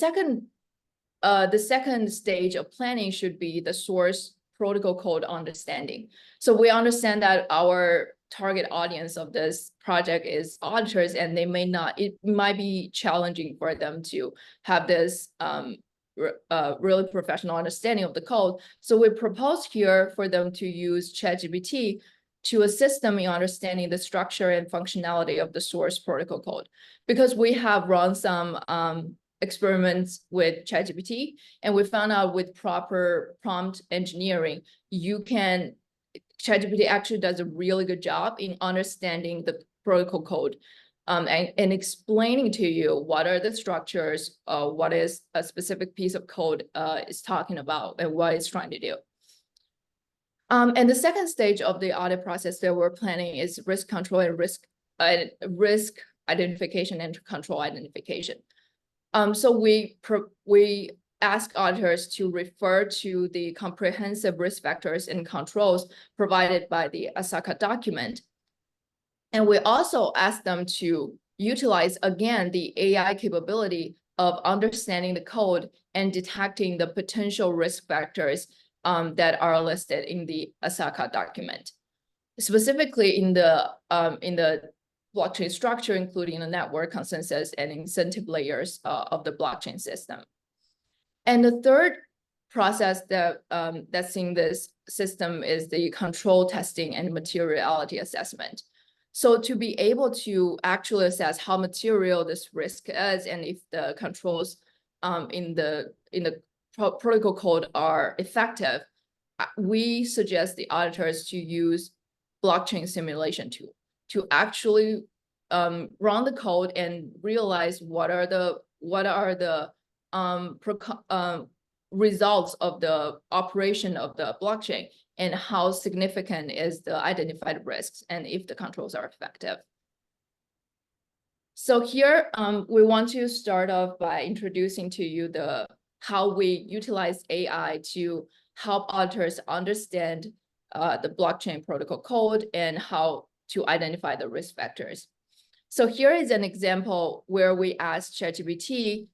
second stage of planning should be the source protocol code understanding. So we understand that our target audience of this project is auditors, and it might be challenging for them to have this really professional understanding of the code. So we propose here for them to use ChatGPT to assist them in understanding the structure and functionality of the source protocol code. Because we have run some experiments with ChatGPT, and we found out with proper prompt engineering, ChatGPT actually does a really good job in understanding the protocol code and explaining to you what are the structures, what is a specific piece of code is talking about and what it's trying to do. And the second stage of the audit process that we're planning is risk control and risk identification and control identification. So we ask auditors to refer to the comprehensive risk factors and controls provided by the ISACA document. And we also ask them to utilize, again, the AI capability of understanding the code and detecting the potential risk factors that are listed in the ISACA document. Specifically in the blockchain structure, including the network consensus and incentive layers of the blockchain system. And the third process that's in this system is the control testing and materiality assessment. So to be able to actually assess how material this risk is and if the controls in the protocol code are effective, we suggest the auditors to use blockchain simulation tool to actually run the code and realize what are the results of the operation of the blockchain and how significant is the identified risks and if the controls are effective. So here we want to start off by introducing to you how we utilize AI to help auditors understand the blockchain protocol code and how to identify the risk factors. So here is an example where we asked ChatGPT,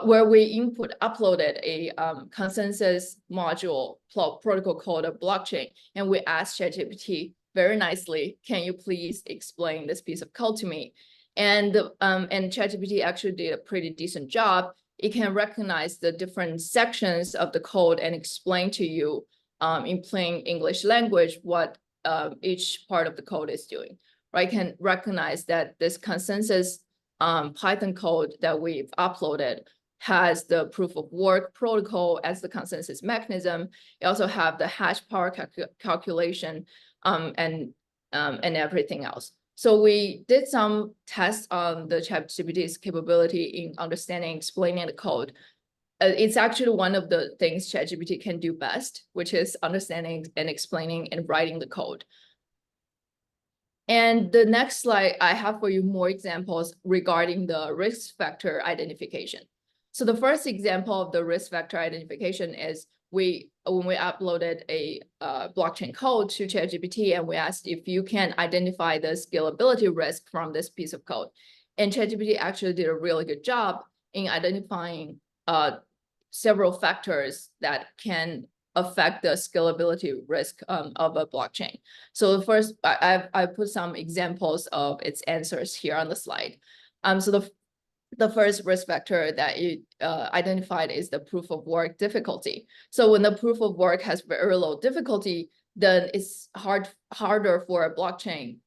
where we uploaded a consensus module protocol code of blockchain, and we asked ChatGPT very nicely, can you please explain this piece of code to me? And ChatGPT actually did a pretty decent job. It can recognize the different sections of the code and explain to you in plain English language what each part of the code is doing. Right? Can recognize that this consensus Python code that we've uploaded has the proof of work protocol as the consensus mechanism. You also have the hash power calculation and everything else. So we did some tests on the ChatGPT's capability in understanding, explaining the code. It's actually one of the things ChatGPT can do best, which is understanding and explaining and writing the code. And the next slide, I have for you more examples regarding the risk factor identification. So the first example of the risk factor identification is when we uploaded a blockchain code to ChatGPT and we asked if you can identify the scalability risk from this piece of code. And ChatGPT actually did a really good job in identifying several factors that can affect the scalability risk of a blockchain. So the first, I put some examples of its answers here on the slide. So the first risk factor that it identified is the proof of work difficulty. So when the proof of work has very low difficulty, then it's harder for a blockchain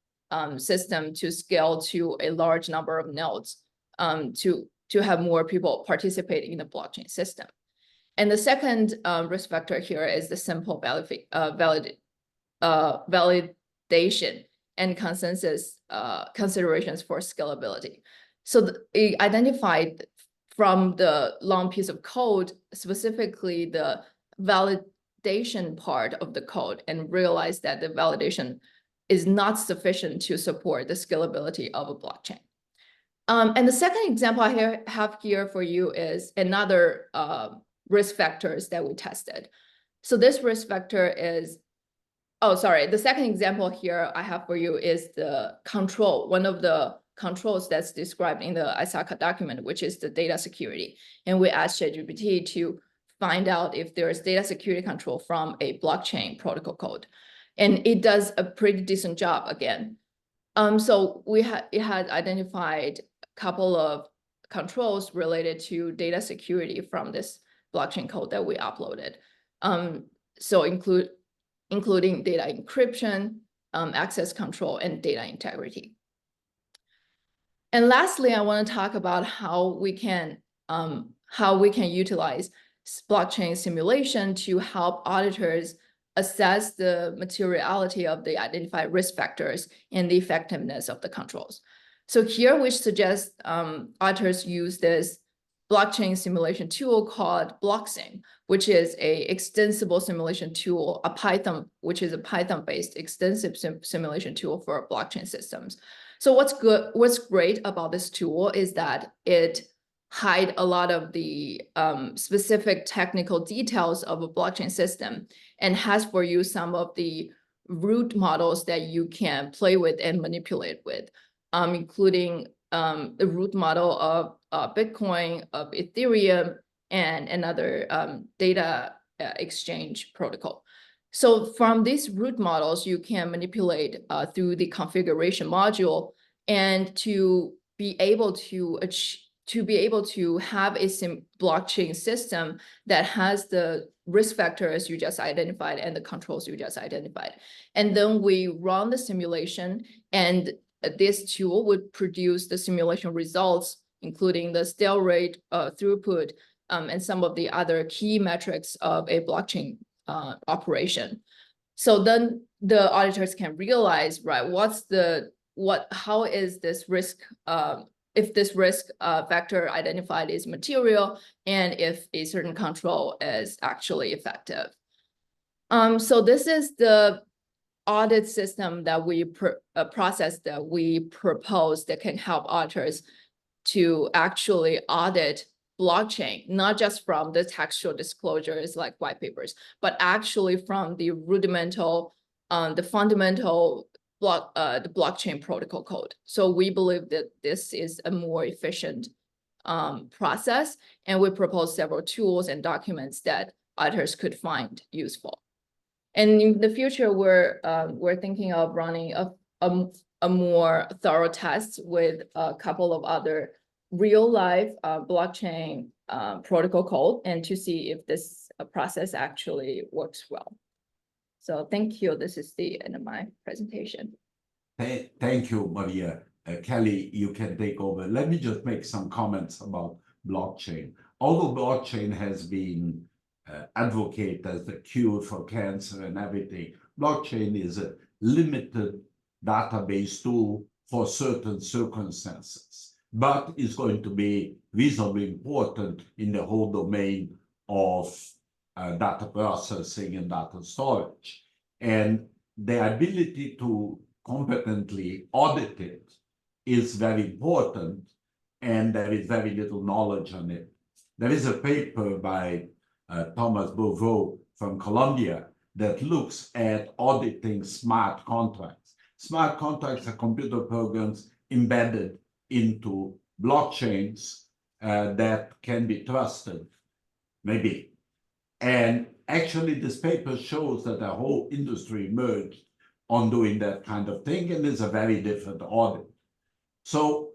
system to scale to a large number of nodes to have more people participate in the blockchain system. And the second risk factor here is the simple validation and consensus considerations for scalability. So it identified from the long piece of code, specifically the validation part of the code, and realized that the validation is not sufficient to support the scalability of a blockchain. And the second example I have here for you is another risk factors that we tested. So this risk factor is, oh, sorry, the second example here I have for you is the control, one of the controls that's described in the ISACA document, which is the data security. And we asked ChatGPT to find out if there's data security control from a blockchain protocol code. And it does a pretty decent job again. So it had identified a couple of controls related to data security from this blockchain code that we uploaded. So including data encryption, access control, and data integrity. And lastly, I want to talk about how we can utilize blockchain simulation to help auditors assess the materiality of the identified risk factors and the effectiveness of the controls. So here we suggest auditors use this blockchain simulation tool called BlockSim, which is a extensible simulation tool, which is a Python-based extensive simulation tool for blockchain systems. So what's great about this tool is that it hide a lot of the specific technical details of a blockchain system and has for you some of the root models that you can play with and manipulate with, including the root model of Bitcoin, of Ethereum, and another data exchange protocol. So from these root models, you can manipulate through the configuration module and to be able to have a blockchain system that has the risk factors you just identified and the controls you just identified. And then we run the simulation, and this tool would produce the simulation results, including the stale rate, throughput, and some of the other key metrics of a blockchain operation. So then the auditors can realize, right, how is this risk, if this risk factor identified is material, and if a certain control is actually effective. So this is the audit system that we process that we propose that can help auditors to actually audit blockchain, not just from the textual disclosures like white papers, but actually from the rudimental, the fundamental the blockchain protocol code. So we believe that this is a more efficient process, and we propose several tools and documents that auditors could find useful. And in the future, we're thinking of running a more thorough test with a couple of other real life blockchain protocol code, and to see if this process actually works well. So thank you. This is the end of my presentation. Thank you, Maria. Kelly, you can take over. Let me just make some comments about blockchain. Although blockchain has been advocated as the cure for cancer and everything, blockchain is a limited database tool for certain circumstances, but is going to be reasonably important in the whole domain of data processing and data storage. And the ability to competently audit it is very important, and there is very little knowledge on it. There is a paper by Thomas Beauveau from Columbia that looks at auditing smart contracts. Smart contracts are computer programs embedded into blockchains that can be trusted, maybe. And actually, this paper shows that the whole industry emerged on doing that kind of thing, and it's a very different audit. So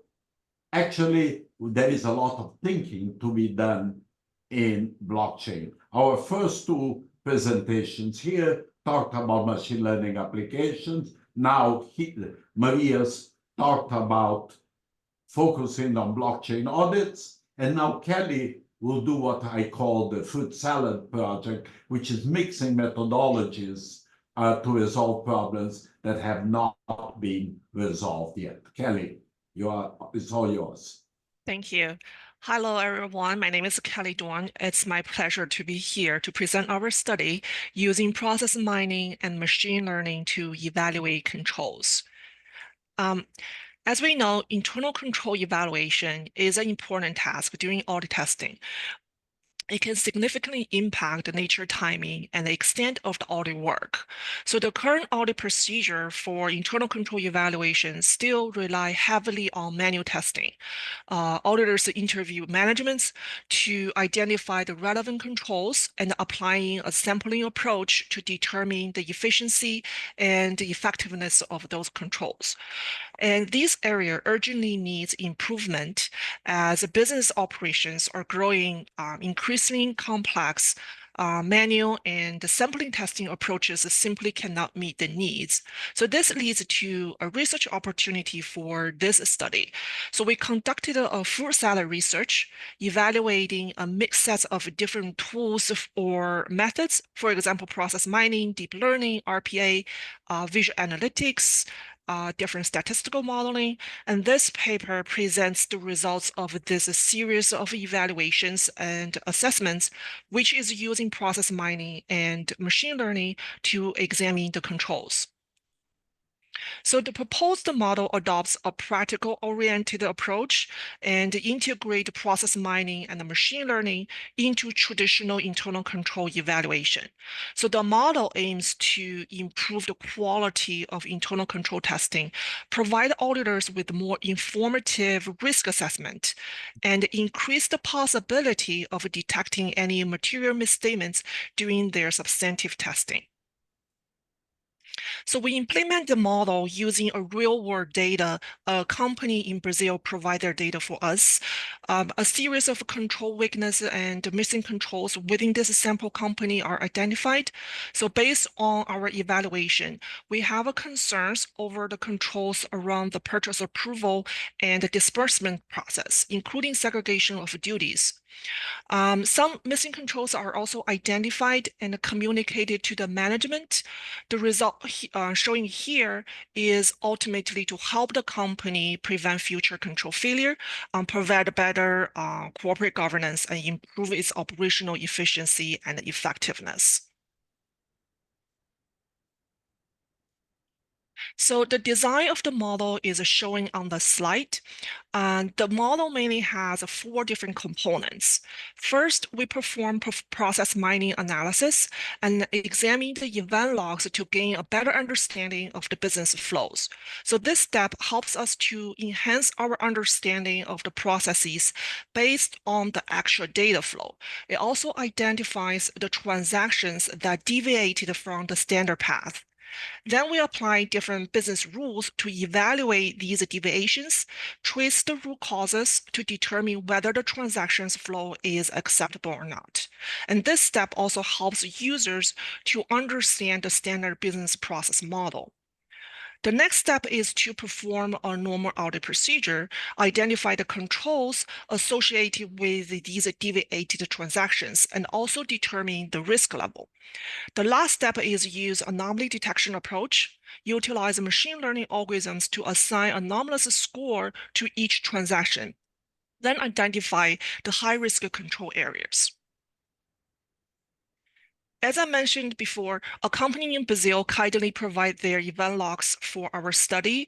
actually, there is a lot of thinking to be done in blockchain. Our first two presentations here talked about machine learning applications. Now Maria's talked about focusing on blockchain audits, and now Kelly will do what I call the fruit salad project, which is mixing methodologies to resolve problems that have not been resolved yet. Kelly, it's all yours. Thank you. Hello, everyone. My name is Kelly Duan. It's my pleasure to be here to present our study using process mining and machine learning to evaluate controls. As we know, internal control evaluation is an important task during audit testing. It can significantly impact the nature, timing, and the extent of the audit work. So the current audit procedure for internal control evaluation still rely heavily on manual testing. Auditors interview managements to identify the relevant controls and applying a sampling approach to determine the efficiency and the effectiveness of those controls. And this area urgently needs improvement as business operations are growing increasingly complex. Manual and sampling testing approaches simply cannot meet the needs. So this leads to a research opportunity for this study. So we conducted a full set of research evaluating a mixed set of different tools or methods, for example, process mining, deep learning, RPA, visual analytics, different statistical modeling, and this paper presents the results of this series of evaluations and assessments, which is using process mining and machine learning to examine the controls. So the proposed model adopts a practical-oriented approach and integrate process mining and machine learning into traditional internal control evaluation. So the model aims to improve the quality of internal control testing, provide auditors with more informative risk assessment, and increase the possibility of detecting any material misstatements during their substantive testing. So we implement the model using a real-world data. A company in Brazil provided their data for us. A series of control weaknesses and missing controls within this sample company are identified. So based on our evaluation, we have concerns over the controls around the purchase approval and the disbursement process, including segregation of duties. Some missing controls are also identified and communicated to the management. The result showing here is ultimately to help the company prevent future control failure, provide better corporate governance, and improve its operational efficiency and effectiveness. So the design of the model is showing on the slide. The model mainly has 4 different components. First, we perform process mining analysis and examine the event logs to gain a better understanding of the business flows. So this step helps us to enhance our understanding of the processes based on the actual data flow. It also identifies the transactions that deviated from the standard path. Then we apply different business rules to evaluate these deviations, trace the root causes to determine whether the transactions flow is acceptable or not. And this step also helps users to understand the standard business process model. The next step is to perform a normal audit procedure, identify the controls associated with these deviated transactions, and also determine the risk level. The last step is use anomaly detection approach, utilize machine learning algorithms to assign anomalous score to each transaction, then identify the high-risk control areas. As I mentioned before, a company in Brazil kindly provide their event logs for our study.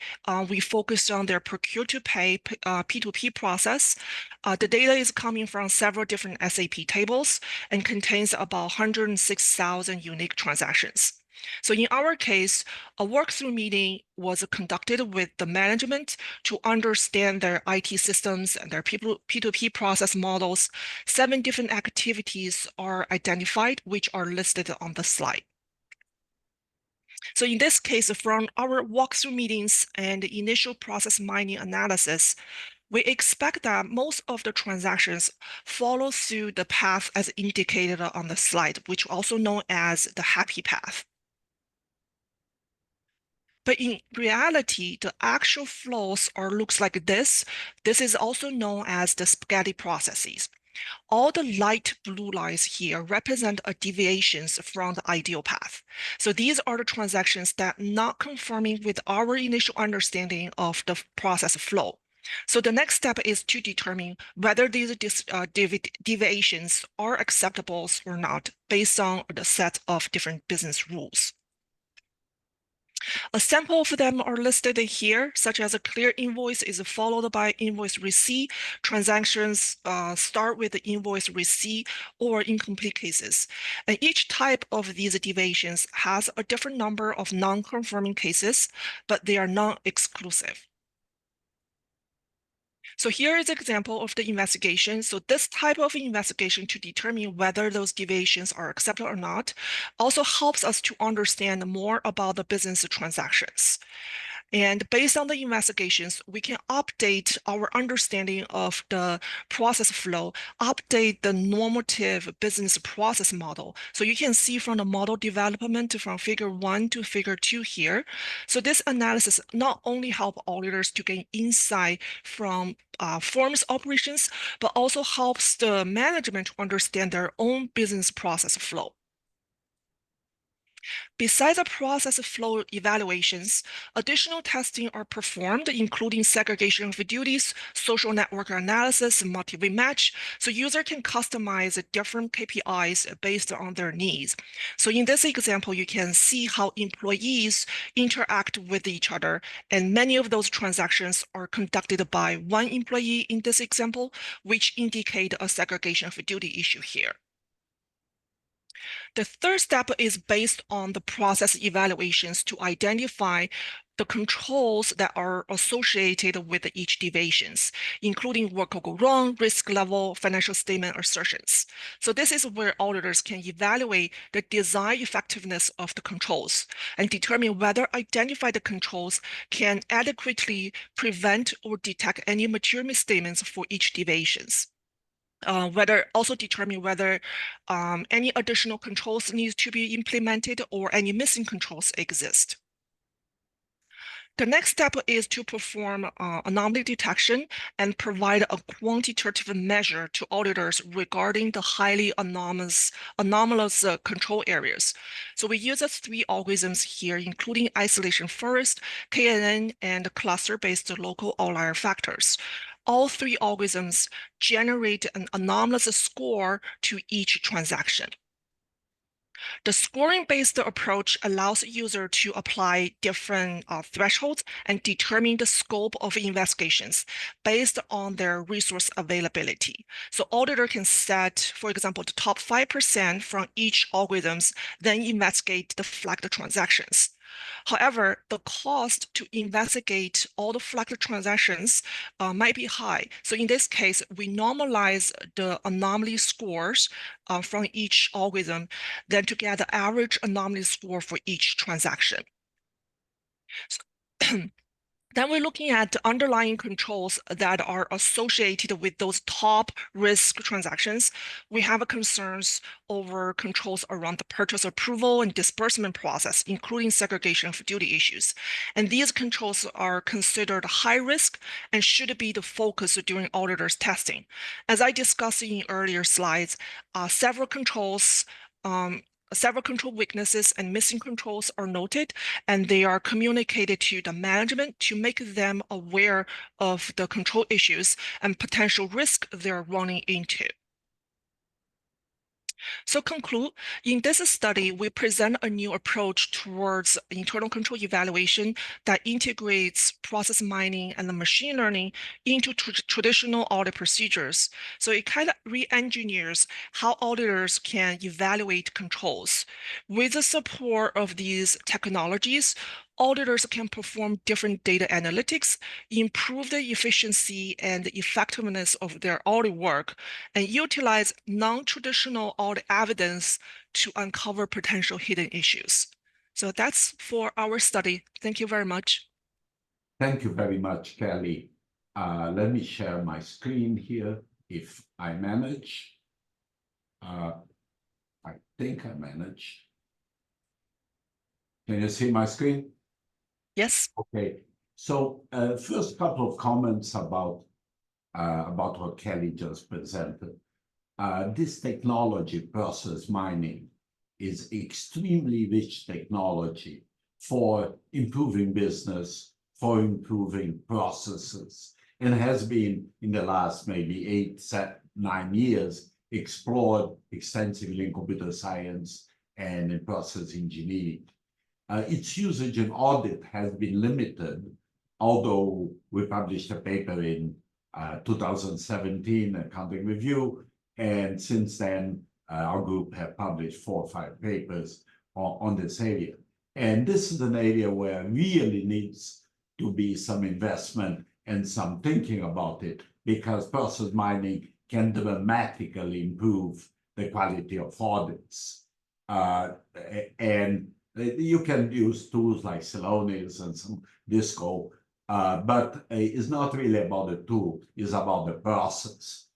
We focused on their procure-to-pay P2P process. The data is coming from several different SAP tables and contains about 106,000 unique transactions. So in our case, a walkthrough meeting was conducted with the management to understand their IT systems and their P2P process models. 7 different activities are identified, which are listed on the slide. So in this case, from our walkthrough meetings and initial process mining analysis, we expect that most of the transactions follow through the path as indicated on the slide, which is also known as the happy path. But in reality, the actual flows looks like this. This is also known as the spaghetti processes. All the light blue lines here represent deviations from the ideal path. So these are the transactions that are not conforming with our initial understanding of the process flow. So the next step is to determine whether these deviations are acceptable or not based on the set of different business rules. A sample of them are listed here, such as a clear invoice is followed by invoice receipt. Transactions start with the invoice receipt or incomplete cases. And each type of these deviations has a different number of non-conforming cases, but they are non-exclusive. So here is an example of the investigation. So this type of investigation to determine whether those deviations are accepted or not also helps us to understand more about the business transactions. And based on the investigations, we can update our understanding of the process flow, update the normative business process model. So you can see from the model development from figure 1 to figure 2 here. So this analysis not only helps auditors to gain insight from firms operations, but also helps the management to understand their own business process flow. Besides the process flow evaluations, additional testing are performed, including segregation of duties, social network analysis, multi-way match, so user can customize different KPIs based on their needs. So in this example, you can see how employees interact with each other, and many of those transactions are conducted by one employee in this example, which indicate a segregation of duty issue here. The third step is based on the process evaluations to identify the controls that are associated with each deviations, including what could go wrong, risk level, financial statement assertions. So this is where auditors can evaluate the design effectiveness of the controls and determine whether identified controls can adequately prevent or detect any material misstatements for each deviations. Also determine whether any additional controls need to be implemented or any missing controls exist. The next step is to perform anomaly detection and provide a quantitative measure to auditors regarding the highly anomalous control areas. So we use 3 algorithms here, including isolation first, KNN, and cluster-based local outlier factors. All 3 algorithms generate an anomalous score to each transaction. The scoring-based approach allows the user to apply different thresholds and determine the scope of investigations based on their resource availability. So auditor can set, for example, the top 5% from each algorithms, then investigate the flagged transactions. However, the cost to investigate all the flagged transactions might be high. So in this case, we normalize the anomaly scores from each algorithm, then to get the average anomaly score for each transaction. So, then we're looking at the underlying controls that are associated with those top risk transactions. We have concerns over controls around the purchase approval and disbursement process, including segregation of duty issues. And these controls are considered high risk and should be the focus during auditors testing. As I discussed in earlier slides, several control weaknesses and missing controls are noted, and they are communicated to the management to make them aware of the control issues and potential risk they're running into. So conclude, in this study, we present a new approach towards internal control evaluation that integrates process mining and the machine learning into traditional audit procedures. So it kind of re-engineers how auditors can evaluate controls. With the support of these technologies, auditors can perform different data analytics, improve the efficiency and the effectiveness of their audit work, and utilize non-traditional audit evidence to uncover potential hidden issues. So that's for our study. Thank you very much. Thank you very much, Kelly. Let me share my screen here, if I manage. I think I manage. Can you see my screen? Yes. Okay. So first couple of comments about what Kelly just presented. This technology, process mining, is extremely rich technology for improving business, for improving processes, and has been in the last maybe 8-9 years explored extensively in computer science and in process engineering. its usage in audit has been limited, although we published a paper in 2017, Accounting Review, and since then, our group have published 4 or 5 papers on this area. And this is an area where really needs to be some investment and some thinking about it, because process mining can dramatically improve the quality of audits. And you can use tools like Celonis and some Disco, but it's not really about the tool, it's about the process.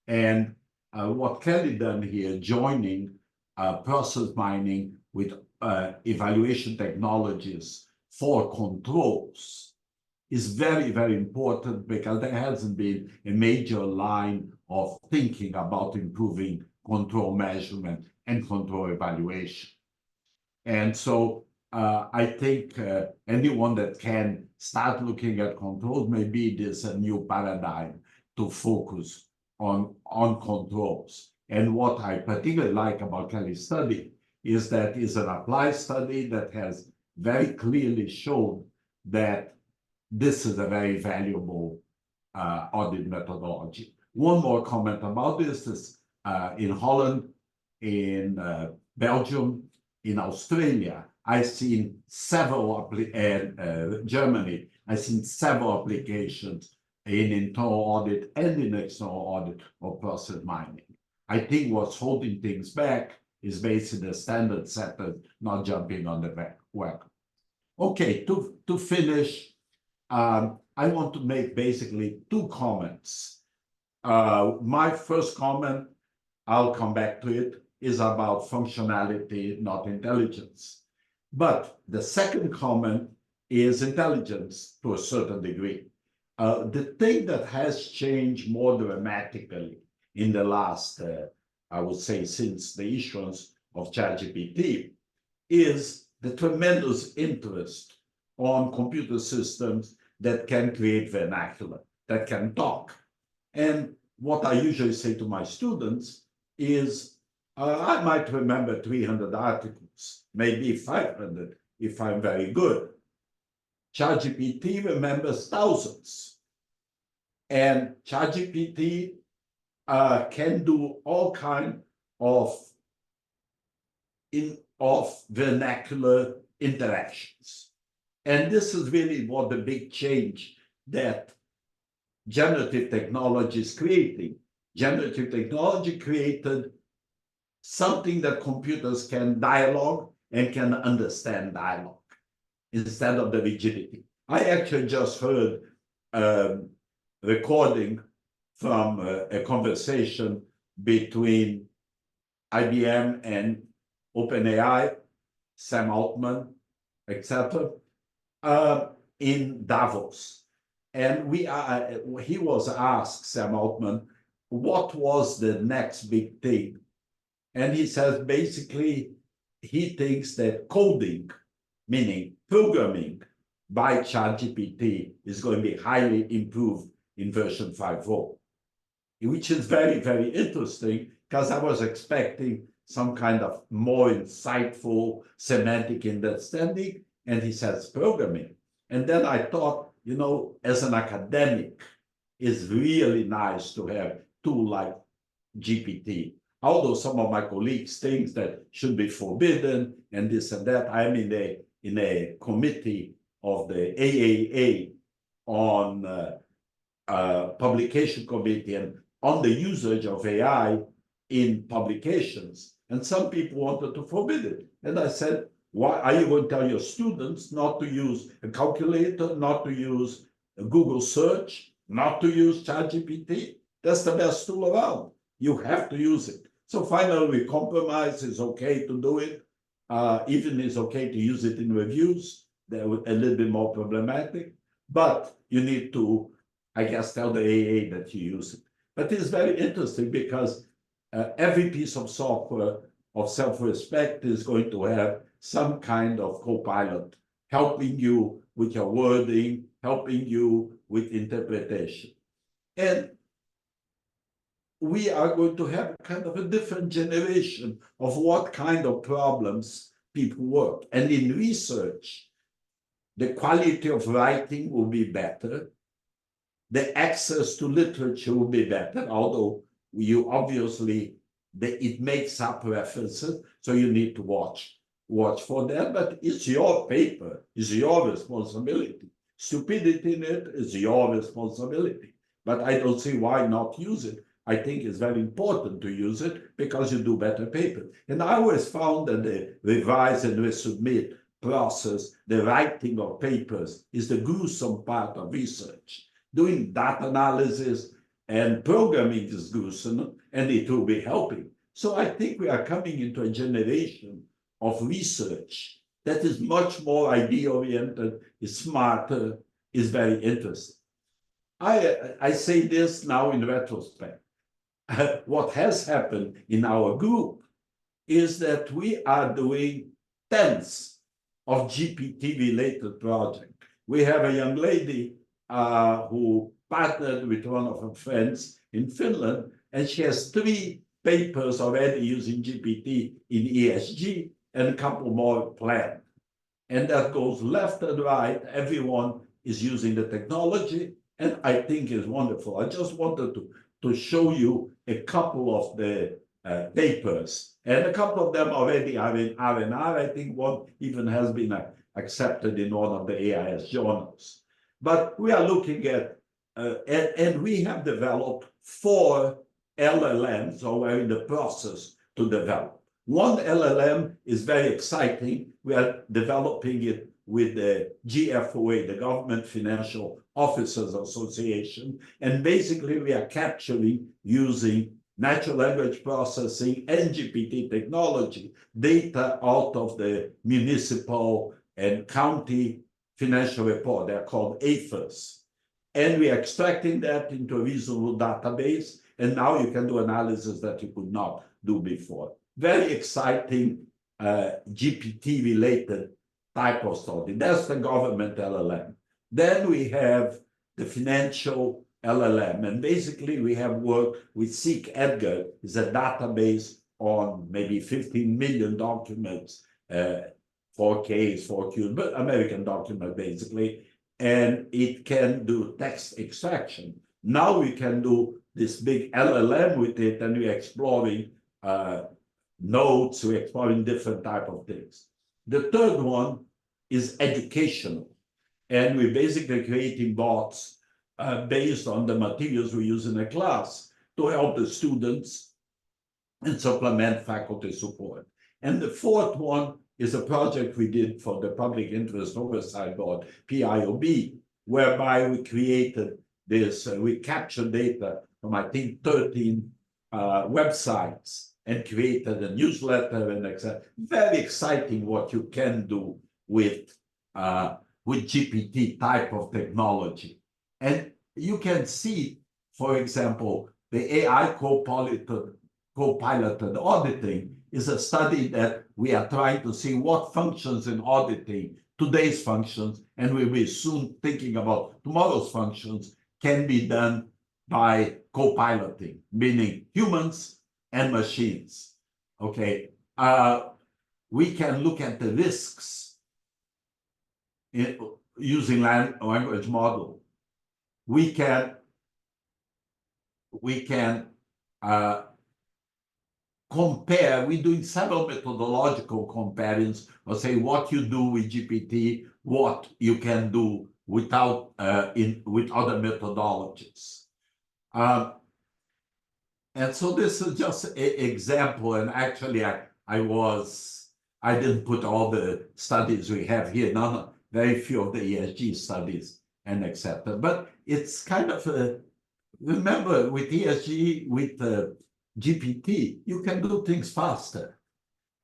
And what Kelly done here, joining process mining with evaluation technologies for controls, is very, very important, because there hasn't been a major line of thinking about improving control measurement and control evaluation. And so I think anyone that can start looking at controls, maybe there's a new paradigm to focus on controls. And what I particularly like about Kelly's study is that it's an applied study that has very clearly shown that this is a very valuable audit methodology. One more comment about this is in Holland, in Belgium, in Australia, I've seen several, Germany, I've seen several applications in internal audit and in external audit of process mining. I think what's holding things back is basically the standard setters not jumping on the wagon. Okay, to finish, I want to make basically 2 comments. My first comment, I'll come back to it, is about functionality, not intelligence. But the second comment is intelligence to a certain degree. The thing that has changed more dramatically in the last, I would say, since the issuance of ChatGPT, is the tremendous interest on computer systems that can create vernacular, that can talk. And what I usually say to my students is, I might remember 300 articles, maybe 500 if I'm very good. ChatGPT remembers thousands. And ChatGPT can do all kinds of vernacular interactions. And this is really what the big change that generative technology is creating. Generative technology created something that computers can dialogue and can understand dialogue instead of the rigidity. I actually just heard a recording from a conversation between IBM and OpenAI, Sam Altman, etc., in Davos. And he was asked, Sam Altman, what was the next big thing? And he says, basically, he thinks that coding, meaning programming by ChatGPT, is going to be highly improved in version 5.0, which is very, very interesting, because I was expecting some kind of more insightful semantic understanding, and he says programming. And then I thought, you know, as an academic, it's really nice to have a tool like GPT. Although some of my colleagues think that should be forbidden and this and that, I'm in a committee of the AAA on publication committee and on the usage of AI in publications. And some people wanted to forbid it. And I said, why are you going to tell your students not to use a calculator, not to use a Google search, not to use ChatGPT? That's the best tool around. You have to use it. So finally, we compromise. It's okay to do it. Even it's okay to use it in reviews. They're a little bit more problematic. But you need to, I guess, tell the AA that you use it. But it's very interesting because every piece of software of self-respect is going to have some kind of co-pilot helping you with your wording, helping you with interpretation. And we are going to have kind of a different generation of what kind of problems people work. And in research, the quality of writing will be better. The access to literature will be better, although you obviously, it makes up references, so you need to watch for that, but it's your paper, it's your responsibility. Stupidity in it is your responsibility, but I don't see why not use it. I think it's very important to use it because you do better papers. And I always found that the revise and resubmit process, the writing of papers, is the gruesome part of research. Doing data analysis and programming is gruesome, and it will be helping. So I think we are coming into a generation of research that is much more idea-oriented, is smarter, is very interesting. I say this now in retrospect. What has happened in our group is that we are doing tens of GPT-related projects. We have a young lady who partnered with one of her friends in Finland, and she has 3 papers already using GPT in ESG and a couple more planned. And that goes left and right. Everyone is using the technology, and I think it's wonderful. I just wanted to show you a couple of the papers, and a couple of them already are in R&R. I think one even has been accepted in one of the AIS journals. But we are looking at, and we have developed 4 LLMs, or we're in the process to develop. One LLM is very exciting. We are developing it with the GFOA, the Government Financial Officers Association, and basically we are capturing, using natural language processing and GPT technology, data out of the municipal and county financial report. They're called AFIRs. And we are extracting that into a reasonable database, and now you can do analysis that you could not do before. Very exciting GPT-related type of study. That's the government LLM. Then we have the financial LLM, and basically we have worked with Seek Edgar. It's a database on maybe 15 million documents, 4Ks, 4Qs, but American document basically, and it can do text extraction. Now we can do this big LLM with it, and we're exploring notes, we're exploring different type of things. The third one is educational, and we're basically creating bots based on the materials we use in a class to help the students and supplement faculty support. And the fourth one is a project we did for the Public Interest Oversight Board, PIOB, whereby we created this, we captured data from, I think, 13 websites and created a newsletter and etc. Very exciting what you can do with GPT type of technology. And you can see, for example, the AI co-piloted auditing is a study that we are trying to see what functions in auditing, today's functions, and we'll be soon thinking about tomorrow's functions, can be done by co-piloting, meaning humans and machines. Okay, we can look at the risks using language model. We can compare. We're doing several methodological comparisons, or say what you do with GPT, what you can do without with other methodologies. And so this is just an example, and actually I didn't put all the studies we have here, very few of the ESG studies and etc. But it's kind of remember with ESG, with GPT, you can do things faster.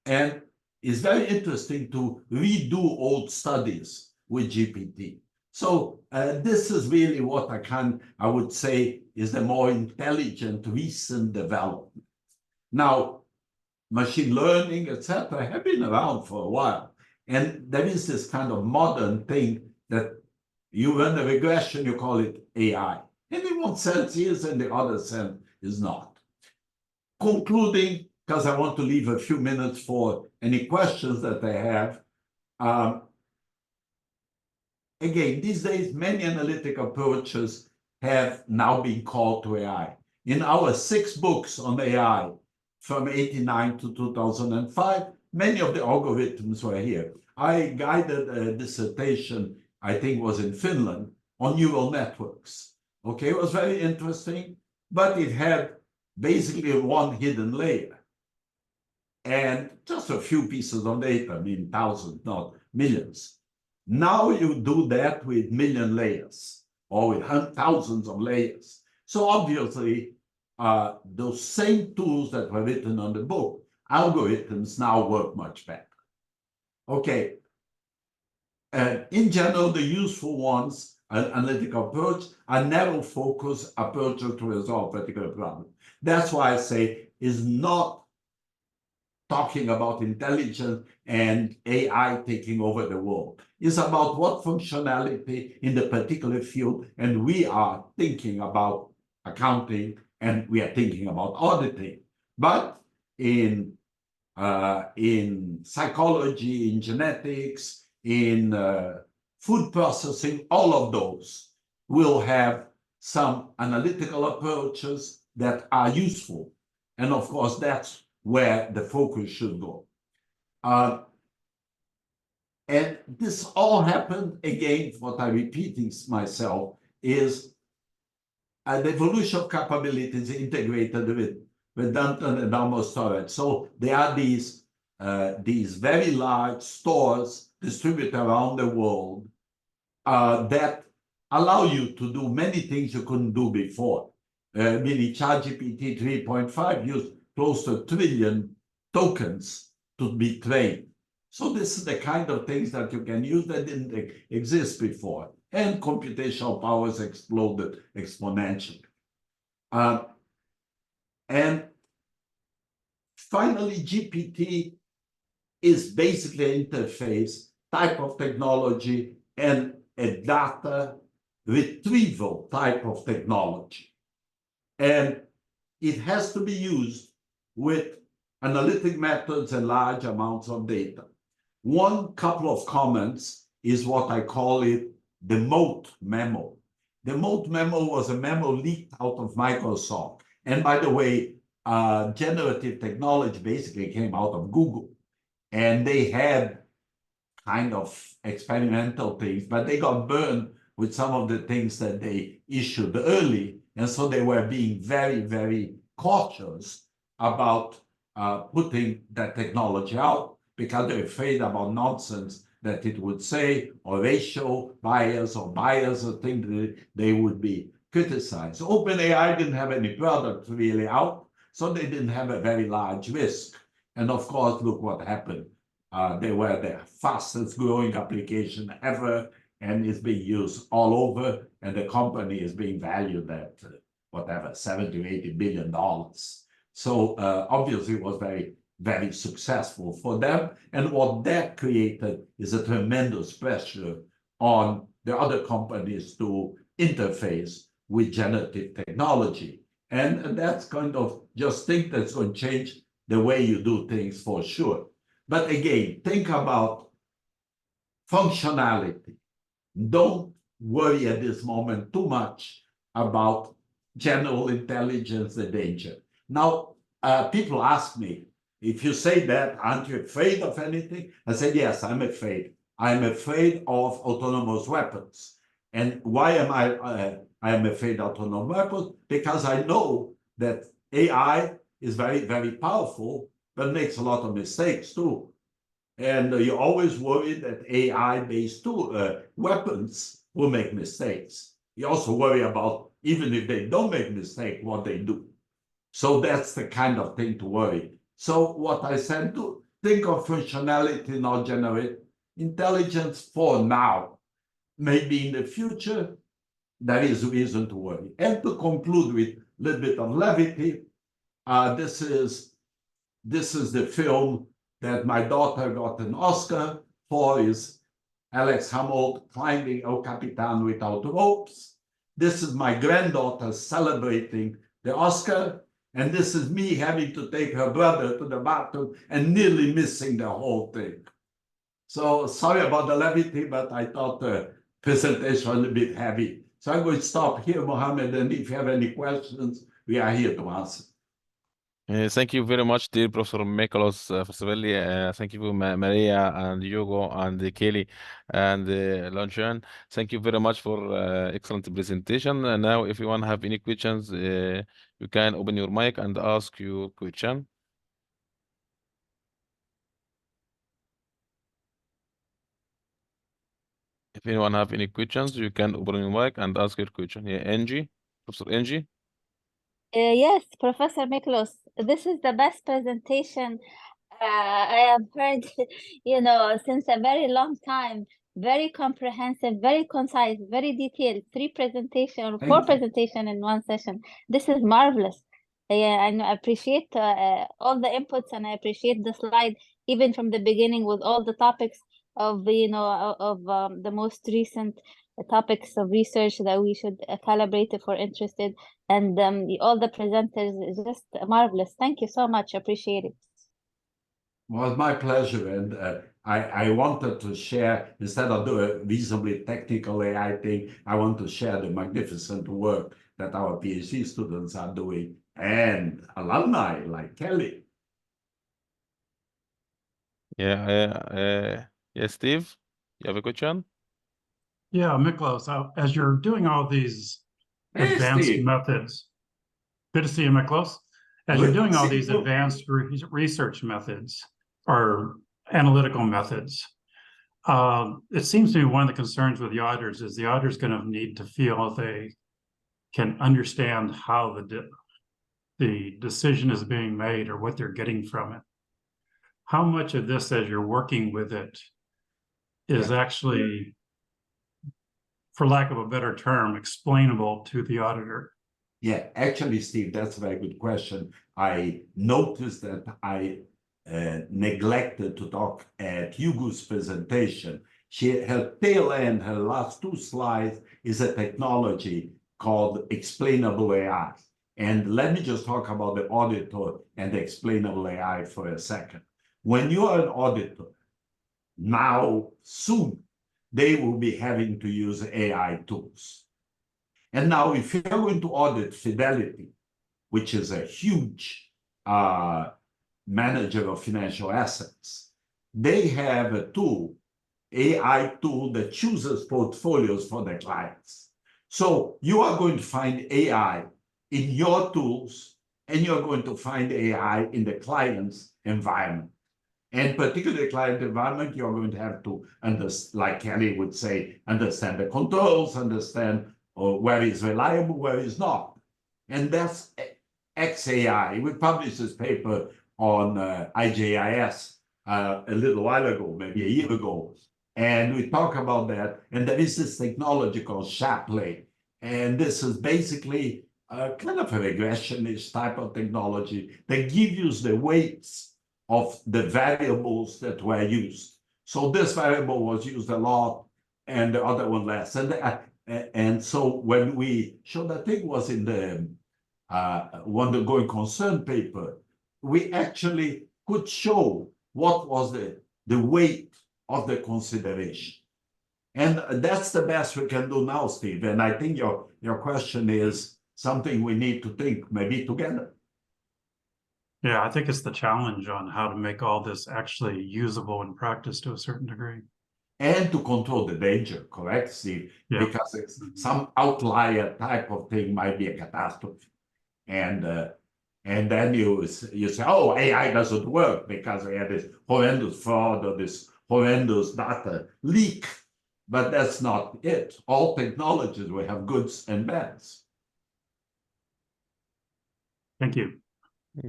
And it's very interesting to redo old studies with GPT. So this is really what I would say is the more intelligent recent development. Now, machine learning, etc., have been around for a while. And there is this kind of modern thing that you run a regression, you call it AI. And in one sense is, and the other sense is not. Concluding because I want to leave a few minutes for any questions that they have. Again, these days, many analytic approaches have now been called to AI. In our 6 books on AI, from 1989 to 2005, many of the algorithms were here. I guided a dissertation, I think was in Finland, on neural networks. Okay, it was very interesting, but it had basically one hidden layer and just a few pieces of data, I mean thousands, not millions. Now you do that with million layers or with thousands of layers. So obviously, those same tools that were written on the book, algorithms now work much better. Okay. In general, the useful ones, an analytical approach, are narrow focus approaches to resolve particular problem. That's why I say is not talking about intelligence and AI taking over the world. It's about what functionality in the particular field, and we are thinking about accounting and we are thinking about auditing. But in psychology, in genetics, in food processing, all of those will have some analytical approaches that are useful. And of course, that's where the focus should go. And this all happened, again, what I'm repeating myself, is the evolution of capabilities integrated with redundant and anomalous storage. So there are these very large stores distributed around the world that allow you to do many things you couldn't do before. Meaning ChatGPT 3.5 used close to 1 trillion tokens to be trained. So this is the kind of things that you can use that didn't exist before. And computational powers exploded exponentially. And finally, GPT is basically an interface type of technology and a data retrieval type of technology. And it has to be used with analytic methods and large amounts of data. One couple of comments is what I call it the moat memo. The moat memo was a memo leaked out of Microsoft. And by the way, generative technology basically came out of Google. And they had kind of experimental things, but they got burned with some of the things that they issued early. And so they were being very, very cautious about putting that technology out because they're afraid about nonsense that it would say, or racial bias or things that they would be criticized. OpenAI didn't have any product really out, so they didn't have a very large risk. And of course, look what happened. They were the fastest growing application ever, and it's being used all over, and the company is being valued at whatever, $70 to $80 billion. So obviously it was very, very successful for them. And what that created is a tremendous pressure on the other companies to interface with generative technology. And that's kind of just think that's going to change the way you do things for sure. But again, think about functionality. Don't worry at this moment too much about general intelligence, the danger. Now, people ask me, if you say that, aren't you afraid of anything? I said, yes, I'm afraid. I'm afraid of autonomous weapons. And why am I am afraid of autonomous weapons? Because I know that AI is very, very powerful, but makes a lot of mistakes too. And you always worry that AI-based weapons will make mistakes. You also worry about, even if they don't make mistakes, what they do. So that's the kind of thing to worry. So what I said, to think of functionality, not generate intelligence for now. Maybe in the future, there is reason to worry. And to conclude with a little bit of levity, this is the film that my daughter got an Oscar for, is Alex Honnold climbing El Capitan without ropes. This is my granddaughter celebrating the Oscar. And this is me having to take her brother to the bathroom and nearly missing the whole thing. So sorry about the levity, but I thought the presentation was a bit heavy. So I'm going to stop here, Mohammed, and if you have any questions, we are here to answer. Thank you very much, dear Professor Miklos Vasarhelyi. Thank you, Maria and Hugo and Kelly and Lanchan. Thank you very much for excellent presentation. And now, if you want to have any questions, you can open your mic and ask your question. If anyone have any questions, you can open your mic and ask your question. Yeah, Angie, Professor Angie. Yes, Professor Miklos, this is the best presentation I have heard, since a very long time. Very comprehensive, very concise, very detailed. Four presentations in one session. This is marvelous. I appreciate all the inputs, and I appreciate the slide, even from the beginning, with all the topics of the most recent topics of research that we should calibrate if we're interested. And all the presenters is just marvelous. Thank you so much. Appreciate it. Well, my pleasure. And I wanted to share, instead of doing a reasonably technical AI thing, I want to share the magnificent work that our PhD students are doing and alumni like Kelly. Yeah, Steve, you have a question? Yeah, Miklos, as you're doing all these advanced methods, good to see you, Miklos. As you're doing all these advanced research methods or analytical methods, it seems to me one of the concerns with the auditors is the auditor's going to need to feel they can understand how the decision is being made or what they're getting from it. How much of this, as you're working with it, is actually, for lack of a better term, explainable to the auditor? Yeah, actually, Steve, that's a very good question. I noticed that I neglected to talk at Hugo's presentation. Her tail end, her last two slides, is a technology called explainable AI. And let me just talk about the auditor and the explainable AI for a second. When you are an auditor, now, soon, they will be having to use AI tools. And now, if you're going to audit Fidelity, which is a huge manager of financial assets, they have a tool, AI tool, that chooses portfolios for their clients. So you are going to find AI in your tools, and you're going to find AI in the client's environment. And particularly client environment, you're going to have to understand, like Kelly would say, understand the controls, understand where is reliable, where is not. And that's XAI. We published this paper on IJIS a little while ago, maybe a year ago. And we talk about that. And there is this technology called Shapley. And this is basically kind of a regressionist type of technology that gives you the weights of the variables that were used. So this variable was used a lot and the other one less. And so when we showed, I think it was in the one the going concern paper, we actually could show what was the weight of the consideration. And that's the best we can do now, Steve. And I think your question is something we need to think maybe together. Yeah, I think it's the challenge on how to make all this actually usable in practice to a certain degree. And to control the danger, correct, Steve? Yeah. Because some outlier type of thing might be a catastrophe. And then you say, oh, AI doesn't work because we had this horrendous fraud or this horrendous data leak. But that's not it. All technologies will have goods and bads. Thank you.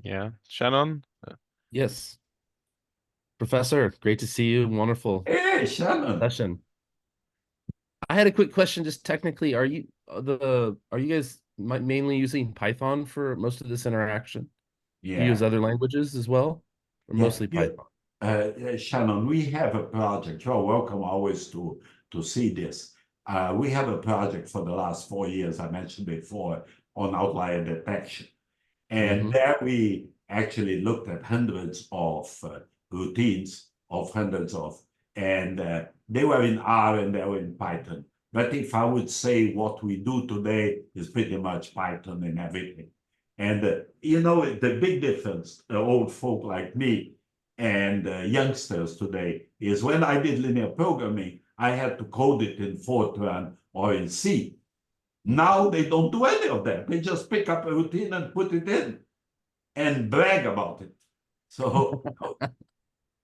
Yeah, Shannon? Yes. Professor, great to see you. Wonderful. Hey, Shannon. Session. I had a quick question, just technically, are you guys mainly using Python for most of this interaction? Yeah. Do you use other languages as well? Or mostly Python? Shannon, we have a project. You're welcome always to see this. We have a project for the last 4 years, I mentioned before, on outlier detection. And there we actually looked at hundreds of routines of hundreds of, and they were in R and they were in Python. But if I would say what we do today is pretty much Python and everything. And you know, the big difference, old folk like me and youngsters today, is when I did linear programming, I had to code it in Fortran or in C. Now they don't do any of that. They just pick up a routine and put it in and brag about it. So,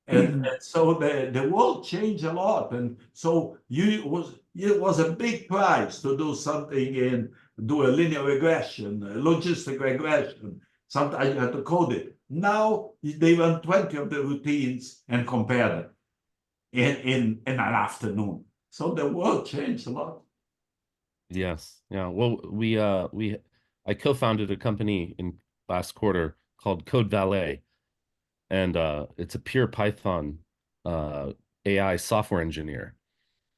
and so the world changed a lot. And so it was a big prize to do something do a linear regression, a logistic regression. Sometimes you had to code it. Now they run 20 of the routines and compare them in an afternoon. So the world changed a lot. Yes. Yeah. Well, I co-founded a company in last quarter called Code Valet, and it's a pure Python AI software engineer.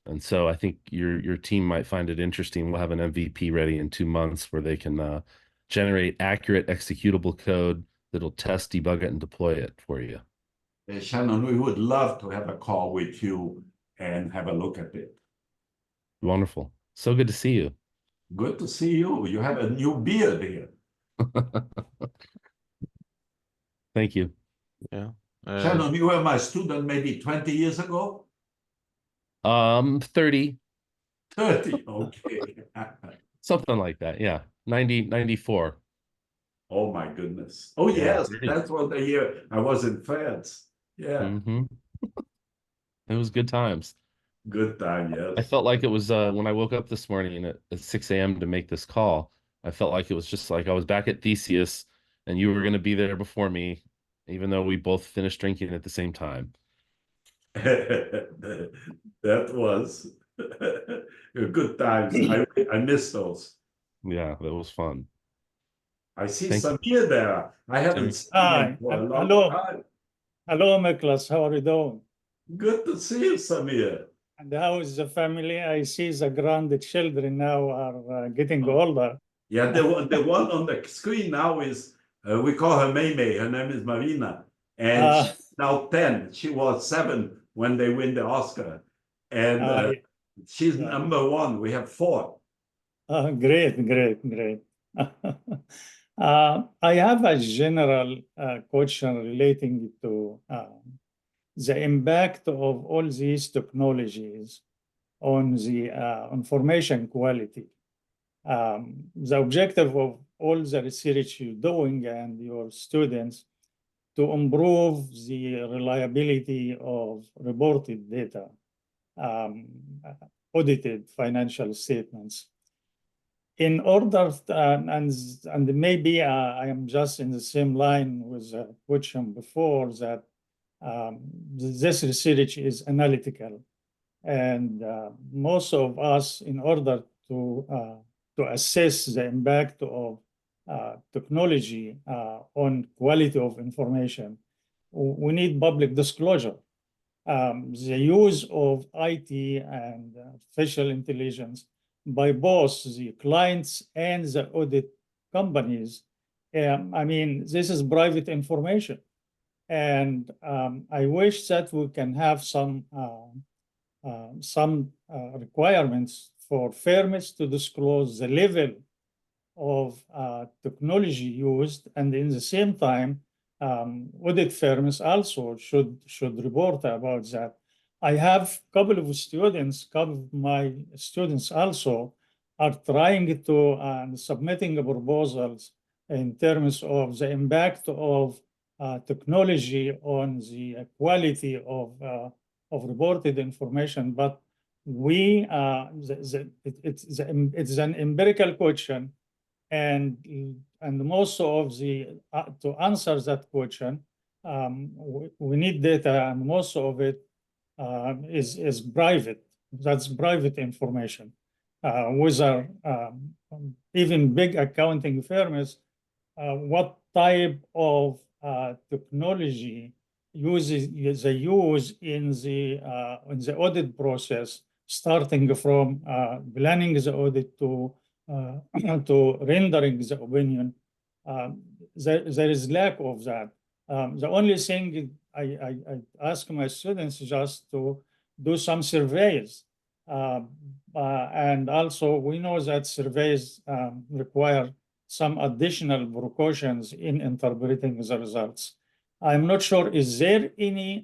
And so I think your team might find it interesting. We'll have an MVP ready in 2 months where they can generate accurate executable code that'll test, debug it, and deploy it for you. Shannon, we would love to have a call with you and have a look at it. Wonderful. So good to see you. Good to see you. You have a new beard here. Thank you. Yeah. Shannon, you were my student maybe 20 years ago? 30. 30, okay. Something like that. Yeah. 94. Oh my goodness. Oh yes, that's what the year I was in France. Yeah. It was good times. Good time, yes. I felt like it was when I woke up this morning at 6 a.m. to make this call. I felt like it was just like I was back at Theseus and you were going to be there before me, even though we both finished drinking at the same time. That was good times. I miss those. Yeah, that was fun. I see Samir there. I haven't seen him for a long time. Hello, Miklos. How are you doing? Good to see you, Samir. And how is the family? I see the grandchildren now are getting older. Yeah, the one on the screen now is, we call her Maymay. Her name is Marina. And she's now 10. She was 7 when they win the Oscar. And she's number 1. We have 4. Great. I have a general question relating to the impact of all these technologies on the information quality. The objective of all the research you're doing and your students to improve the reliability of reported data, audited financial statements. In order, and maybe I am just in the same line with the question before, that this research is analytical, and most of us, in order to assess the impact of technology on quality of information, we need public disclosure. The use of IT and artificial intelligence by both the clients and the audit companies, I mean, this is private information. And I wish that we can have some requirements for firms to disclose the level of technology used, and in the same time, audit firms also should report about that. I have a couple of my students also are trying to submitting proposals in terms of the impact of technology on the quality of reported information, but it's an empirical question, and most of the to answer that question, we need data, and most of it is private. That's private information. Whether even big accounting firms, what type of technology they use in the audit process, starting from planning the audit to rendering the opinion. there is lack of that. The only thing I ask my students just to do some surveys. And also we know that surveys require some additional precautions in interpreting the results. I'm not sure, is there any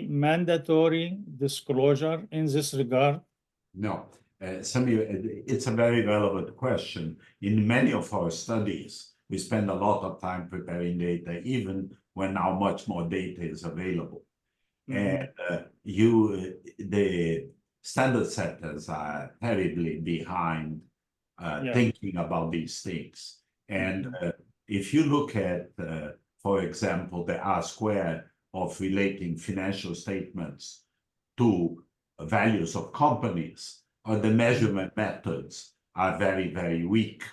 mandatory disclosure in this regard? No, Samir, it's a very relevant question. In many of our studies, we spend a lot of time preparing data, even when now much more data is available. And the standard setters are terribly behind thinking about these things. And if you look at, for example, the R-squared of relating financial statements to values of companies, the measurement methods are very, very weak.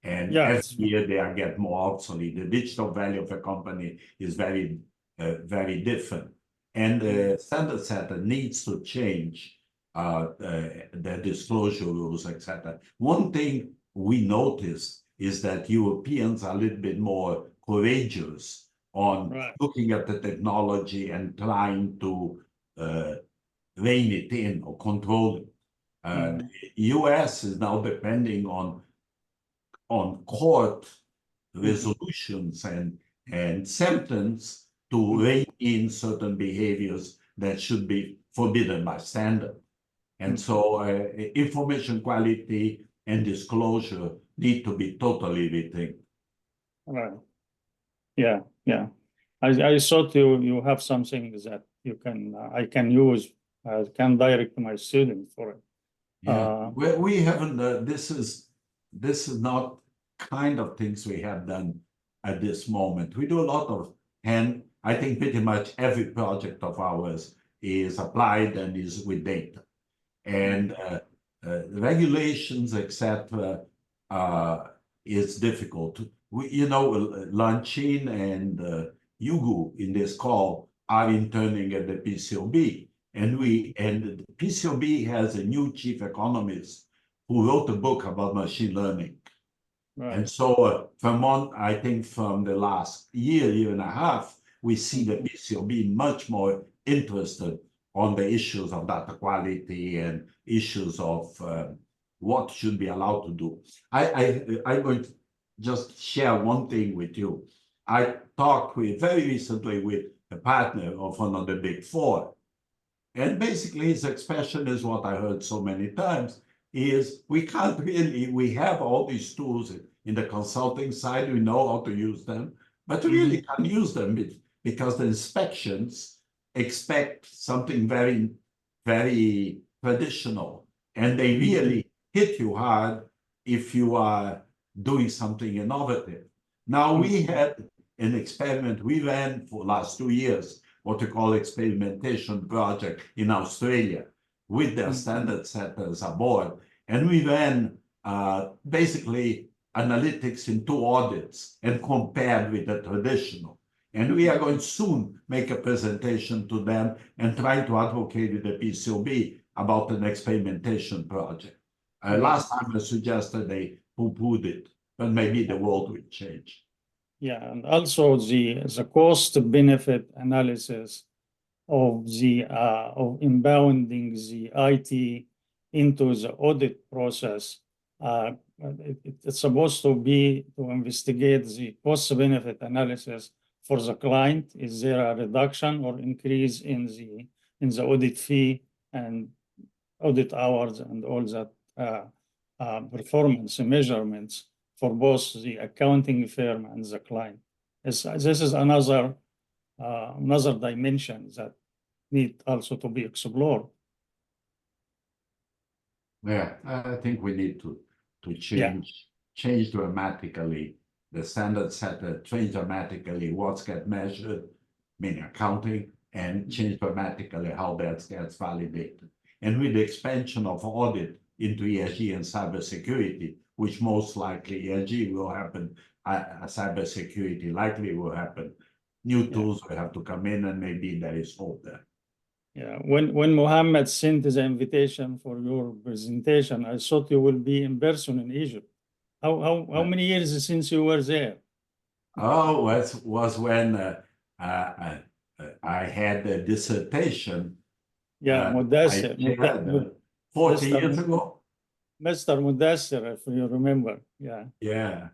And every year they are getting more obsolete. The digital value of a company is very, very different. And the standard setter needs to change the disclosure rules, etc. One thing we noticed is that Europeans are a little bit more courageous on looking at the technology and trying to rein it in or control it. The US is now depending on court resolutions and sentence to rein in certain behaviors that should be forbidden by standard. And so information quality and disclosure need to be totally rethink. Right. Yeah, yeah. I thought you have something that you can I can use. I can direct my student for it. Yeah, we haven't. This is not kind of things we have done at this moment. We do a lot of, and I think pretty much every project of ours is applied and is with data, and regulations, etc. Is difficult. Lanchin and Yugu in this call are interning at the PCOB. And the PCOB has a new chief economist who wrote a book about machine learning. Right. And so I think from the last year and a half, we see the PCOB much more interested on the issues of data quality and issues of what should be allowed to do. I'm going to just share one thing with you. I talked very recently with a partner of one of the big four. And basically his expression is what I heard so many times, is we have all these tools in the consulting side, we know how to use them, but we really can't use them because the inspections expect something very, very traditional. And they really hit you hard if you are doing something innovative. Now we had an experiment we ran for the last 2 years, what we call experimentation project in Australia with their standard setters aboard. And we ran basically analytics in 2 audits and compared with the traditional. And we are going to soon make a presentation to them and try to advocate with the PCOB about an experimentation project. Last time I suggested they poo-pooed it, but maybe the world will change. Yeah, and also the cost-benefit analysis of inbounding the IT into the audit process. It's supposed to be to investigate the cost-benefit analysis for the client. Is there a reduction or increase in the audit fee and audit hours and all that performance measurements for both the accounting firm and the client? This is another dimension that need also to be explored. Yeah, I think we need to change dramatically the standard setter, change dramatically what's get measured, meaning accounting, and change dramatically how that gets validated. And with the expansion of audit into ESG and cybersecurity, which most likely ESG will happen, cybersecurity likely will happen. New tools will have to come in, and maybe there is hope there. Yeah, when Mohammed sent the invitation for your presentation, I thought you will be in person in Egypt. How many years since you were there? Oh, was when I had a dissertation. Yeah, I Mudassir, chaired 40 years ago. Mr. Mudassir, if you remember. Yeah. Yeah.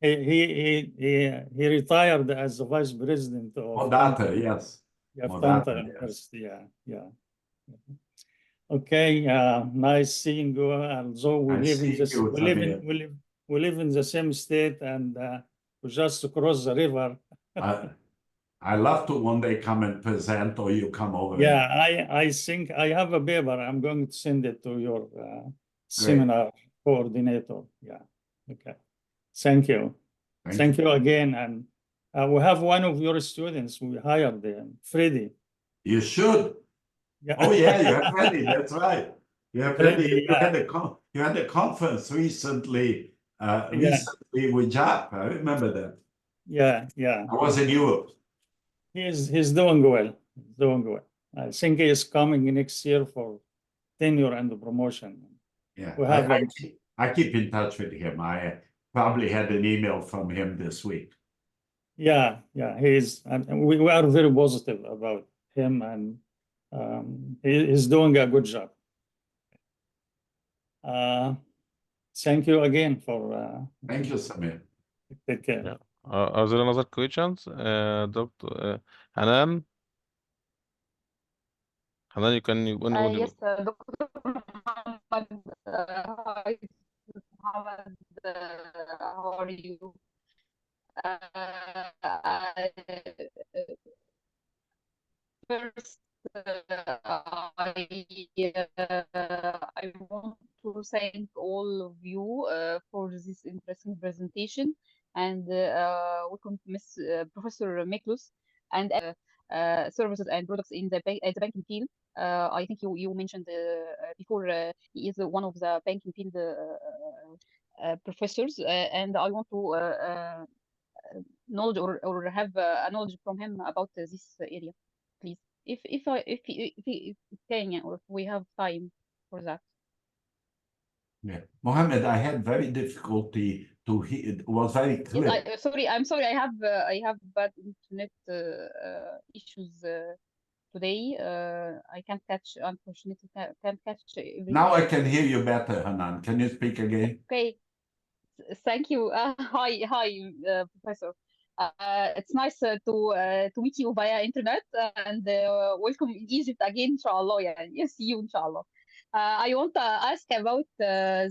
He retired as the vice president of Modata, yes. Tanta Modata, University. Yeah. Okay, nice seeing you. Although we Nice live in seeing this, you, we live in the same state, and we just cross the river. I love to one day come and present, or you come over. Yeah, I think I have a paper. I'm going to send it to your seminar coordinator. Yeah. Okay. Thank you. Thank you again. And we have one of your students. We hired them, Freddie. You should. Yeah. Oh yeah, you have Freddie. That's right. You have Freddie. Freddie, You had a conference recently. Recently with JAP. I remember that. Yeah. I was in Europe. He's doing well. I think he is coming next year for tenure and the promotion. Yeah, we have I keep in touch with him. I probably had an email from him this week. Yeah, he's, and we are very positive about him, and he's doing a good job. Thank you again for. Thank you, Samir. Take care. Yeah. Are there another questions? Dr. Hanan? Hanan, you can yes, Dr. Muhammad, hi, Muhammad, how are you? First, I want to thank all of you for this interesting presentation, and welcome Professor Miklos and services and products in the banking field. I think you mentioned before he is one of the banking field professors, and I want to knowledge or have a knowledge from him about this area, please. If you can, or if we have time for that. Yeah, Mohammed, I had very difficulty to hear. It was very clear. Yes, I'm sorry. I have bad internet issues today. I can't catch, unfortunately, can't catch everything. Now I can hear you better, Hanan. Can you speak again? Okay. Thank you. Hi, Professor. It's nice to meet you via internet, and welcome in Egypt again, inshallah. Yeah, yes, see you, inshallah. I want to ask about the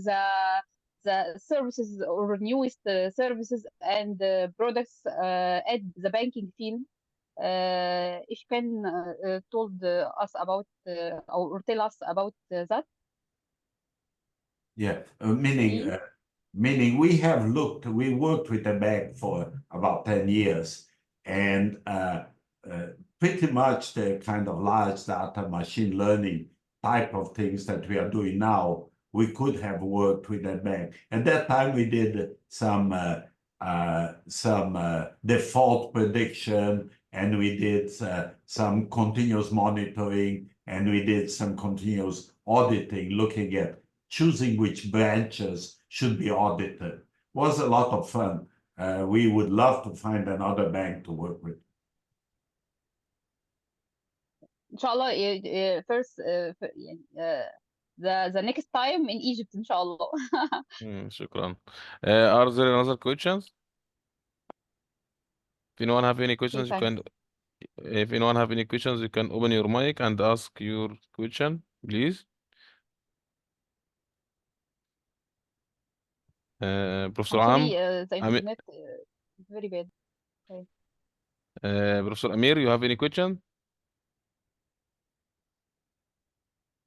services or newest services and products at the banking field. If you can told us about or tell us about that. Yeah, meaning we worked with the bank for about 10 years, and pretty much the kind of large data machine learning type of things that we are doing now, we could have worked with the bank. At that time, we did some default prediction, and we did some continuous monitoring, and we did some continuous auditing, looking at choosing which branches should be audited. Was a lot of fun. We would love to find another bank to work with. Inshallah, first, the next time in Egypt, inshallah. Shukran. Are there other questions? If anyone have any questions, if anyone have any questions, you can open your mic and ask your question, please. Professor Am? The internet is very bad. Okay. Professor Amir, you have any question?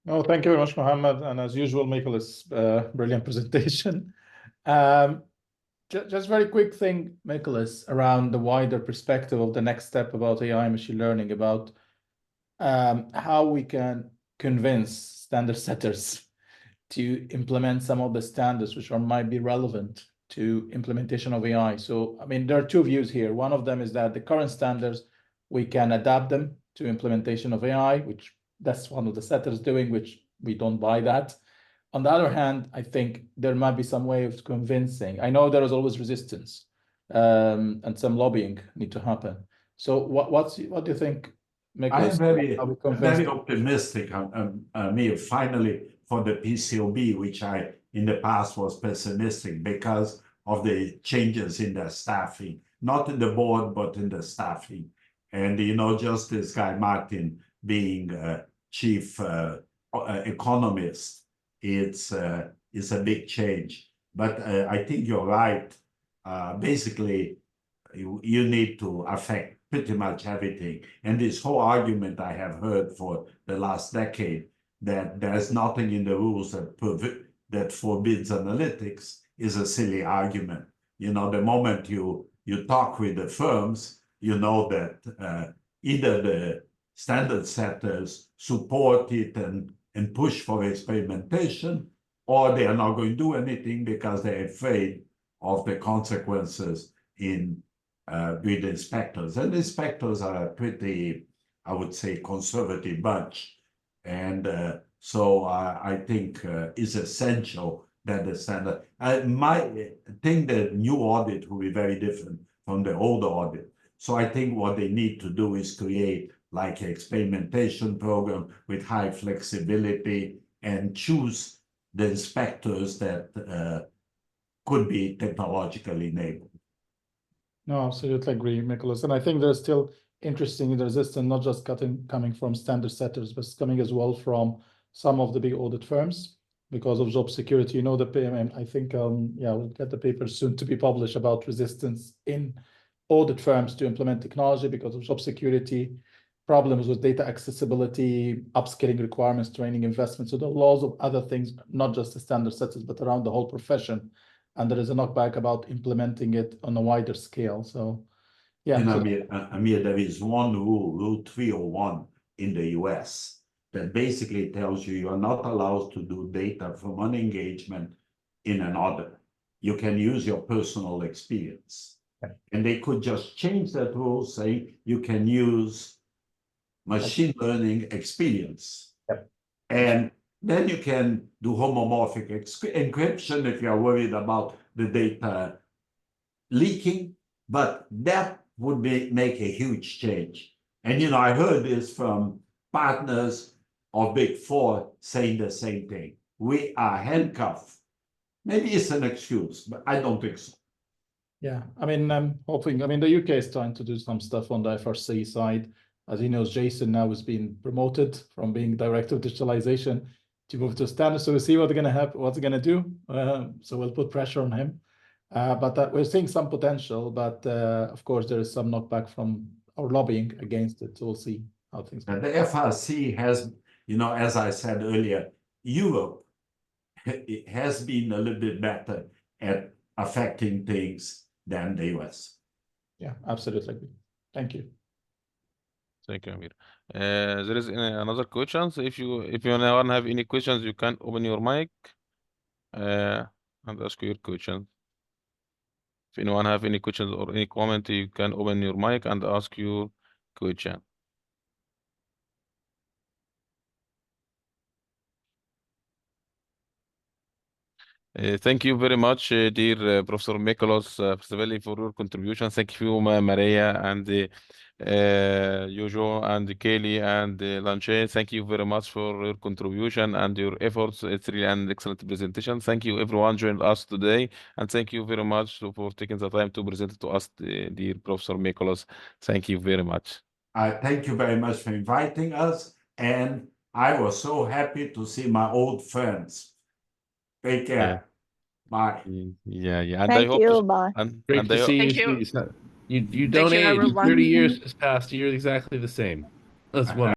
No, thank you very much, Mohammed. And as usual, Miklos, brilliant presentation. Just very quick thing, Miklos, around the wider perspective of the next step about AI and machine learning, about how we can convince standard setters to implement some of the standards which might be relevant to implementation of AI. So, I mean, there are two views here. One of them is that the current standards, we can adapt them to implementation of AI, which that's one of the setters doing, which we don't buy that. On the other hand, I think there might be some way of convincing. I know there is always resistance and some lobbying need to happen. So what do you think, Miklos? I'm very optimistic, Amir, finally, for the PCOB, which I, in the past, was pessimistic because of the changes in the staffing, not in the board, but in the staffing. And, you know, just this guy, Martin, being chief economist, it's a big change. But I think you're right. Basically, you need to affect pretty much everything. And this whole argument I have heard for the last decade that there's nothing in the rules that forbids analytics is a silly argument. You know, the moment you talk with the firms, you know that either the standard setters support it and push for experimentation, or they are not going to do anything because they're afraid of the consequences with inspectors. And inspectors are a pretty, I would say, conservative bunch. And so I think it's essential that the standard, I think the new audit will be very different from the old audit. So I think what they need to do is create like an experimentation program with high flexibility and choose the inspectors that could be technologically enabled. No, absolutely agree, Miklos. And I think there's still interesting resistance, not just coming from standard setters, but coming as well from some of the big audit firms because of job security. You know, the PMM, I think, we'll get the paper soon to be published about resistance in audit firms to implement technology because of job security, problems with data accessibility, upskilling requirements, training investments. So there are laws of other things, not just the standard setters, but around the whole profession. And there is a knockback about implementing it on a wider scale. So, yeah. And Amir, there is one rule, Rule 301 in the US, that basically tells you are not allowed to do data from one engagement in another. You can use your personal experience. Okay. And they could just change that rule, saying you can use machine learning experience. Yep. And then you can do homomorphic encryption if you're worried about the data leaking, but that would make a huge change. And, you know, I heard this from partners of Big Four saying the same thing. We are handcuffed. Maybe it's an excuse, but I don't think so. Yeah, I mean, I'm hoping, the UK is trying to do some stuff on the FRC side. As he knows, Jason now has been promoted from being Director of Digitalization to move to standard. So we'll see what they're going to have, what's going to do. So we'll put pressure on him. But we're seeing some potential, but of course there is some knockback from our lobbying against it. So we'll see how things go. And the FRC has, you know, as I said earlier, Europe it has been a little bit better at affecting things than the US. Yeah, absolutely. Thank you. Thank you, Amir. There is another questions. If you want to have any questions, you can open your mic and ask your question. If anyone have any questions or any comment, you can open your mic and ask your question. Thank you very much, dear Professor Miklos Vasarhelyi, for your contribution. Thank you, Maria and Jojo and Kelly and Lanche. Thank you very much for your contribution and your efforts. It's really an excellent presentation. Thank you, everyone joined us today, and thank you very much for taking the time to present it to us, dear Professor Miklos. Thank you very much. Thank you very much for inviting us, and I was so happy to see my old friends. Take care. Yeah. Bye. Yeah. And Thank I hope you. Bye. Great to see Thank you. you. You Thank don't you, age. everyone. 30 years has passed. You're exactly the same. That's wonderful.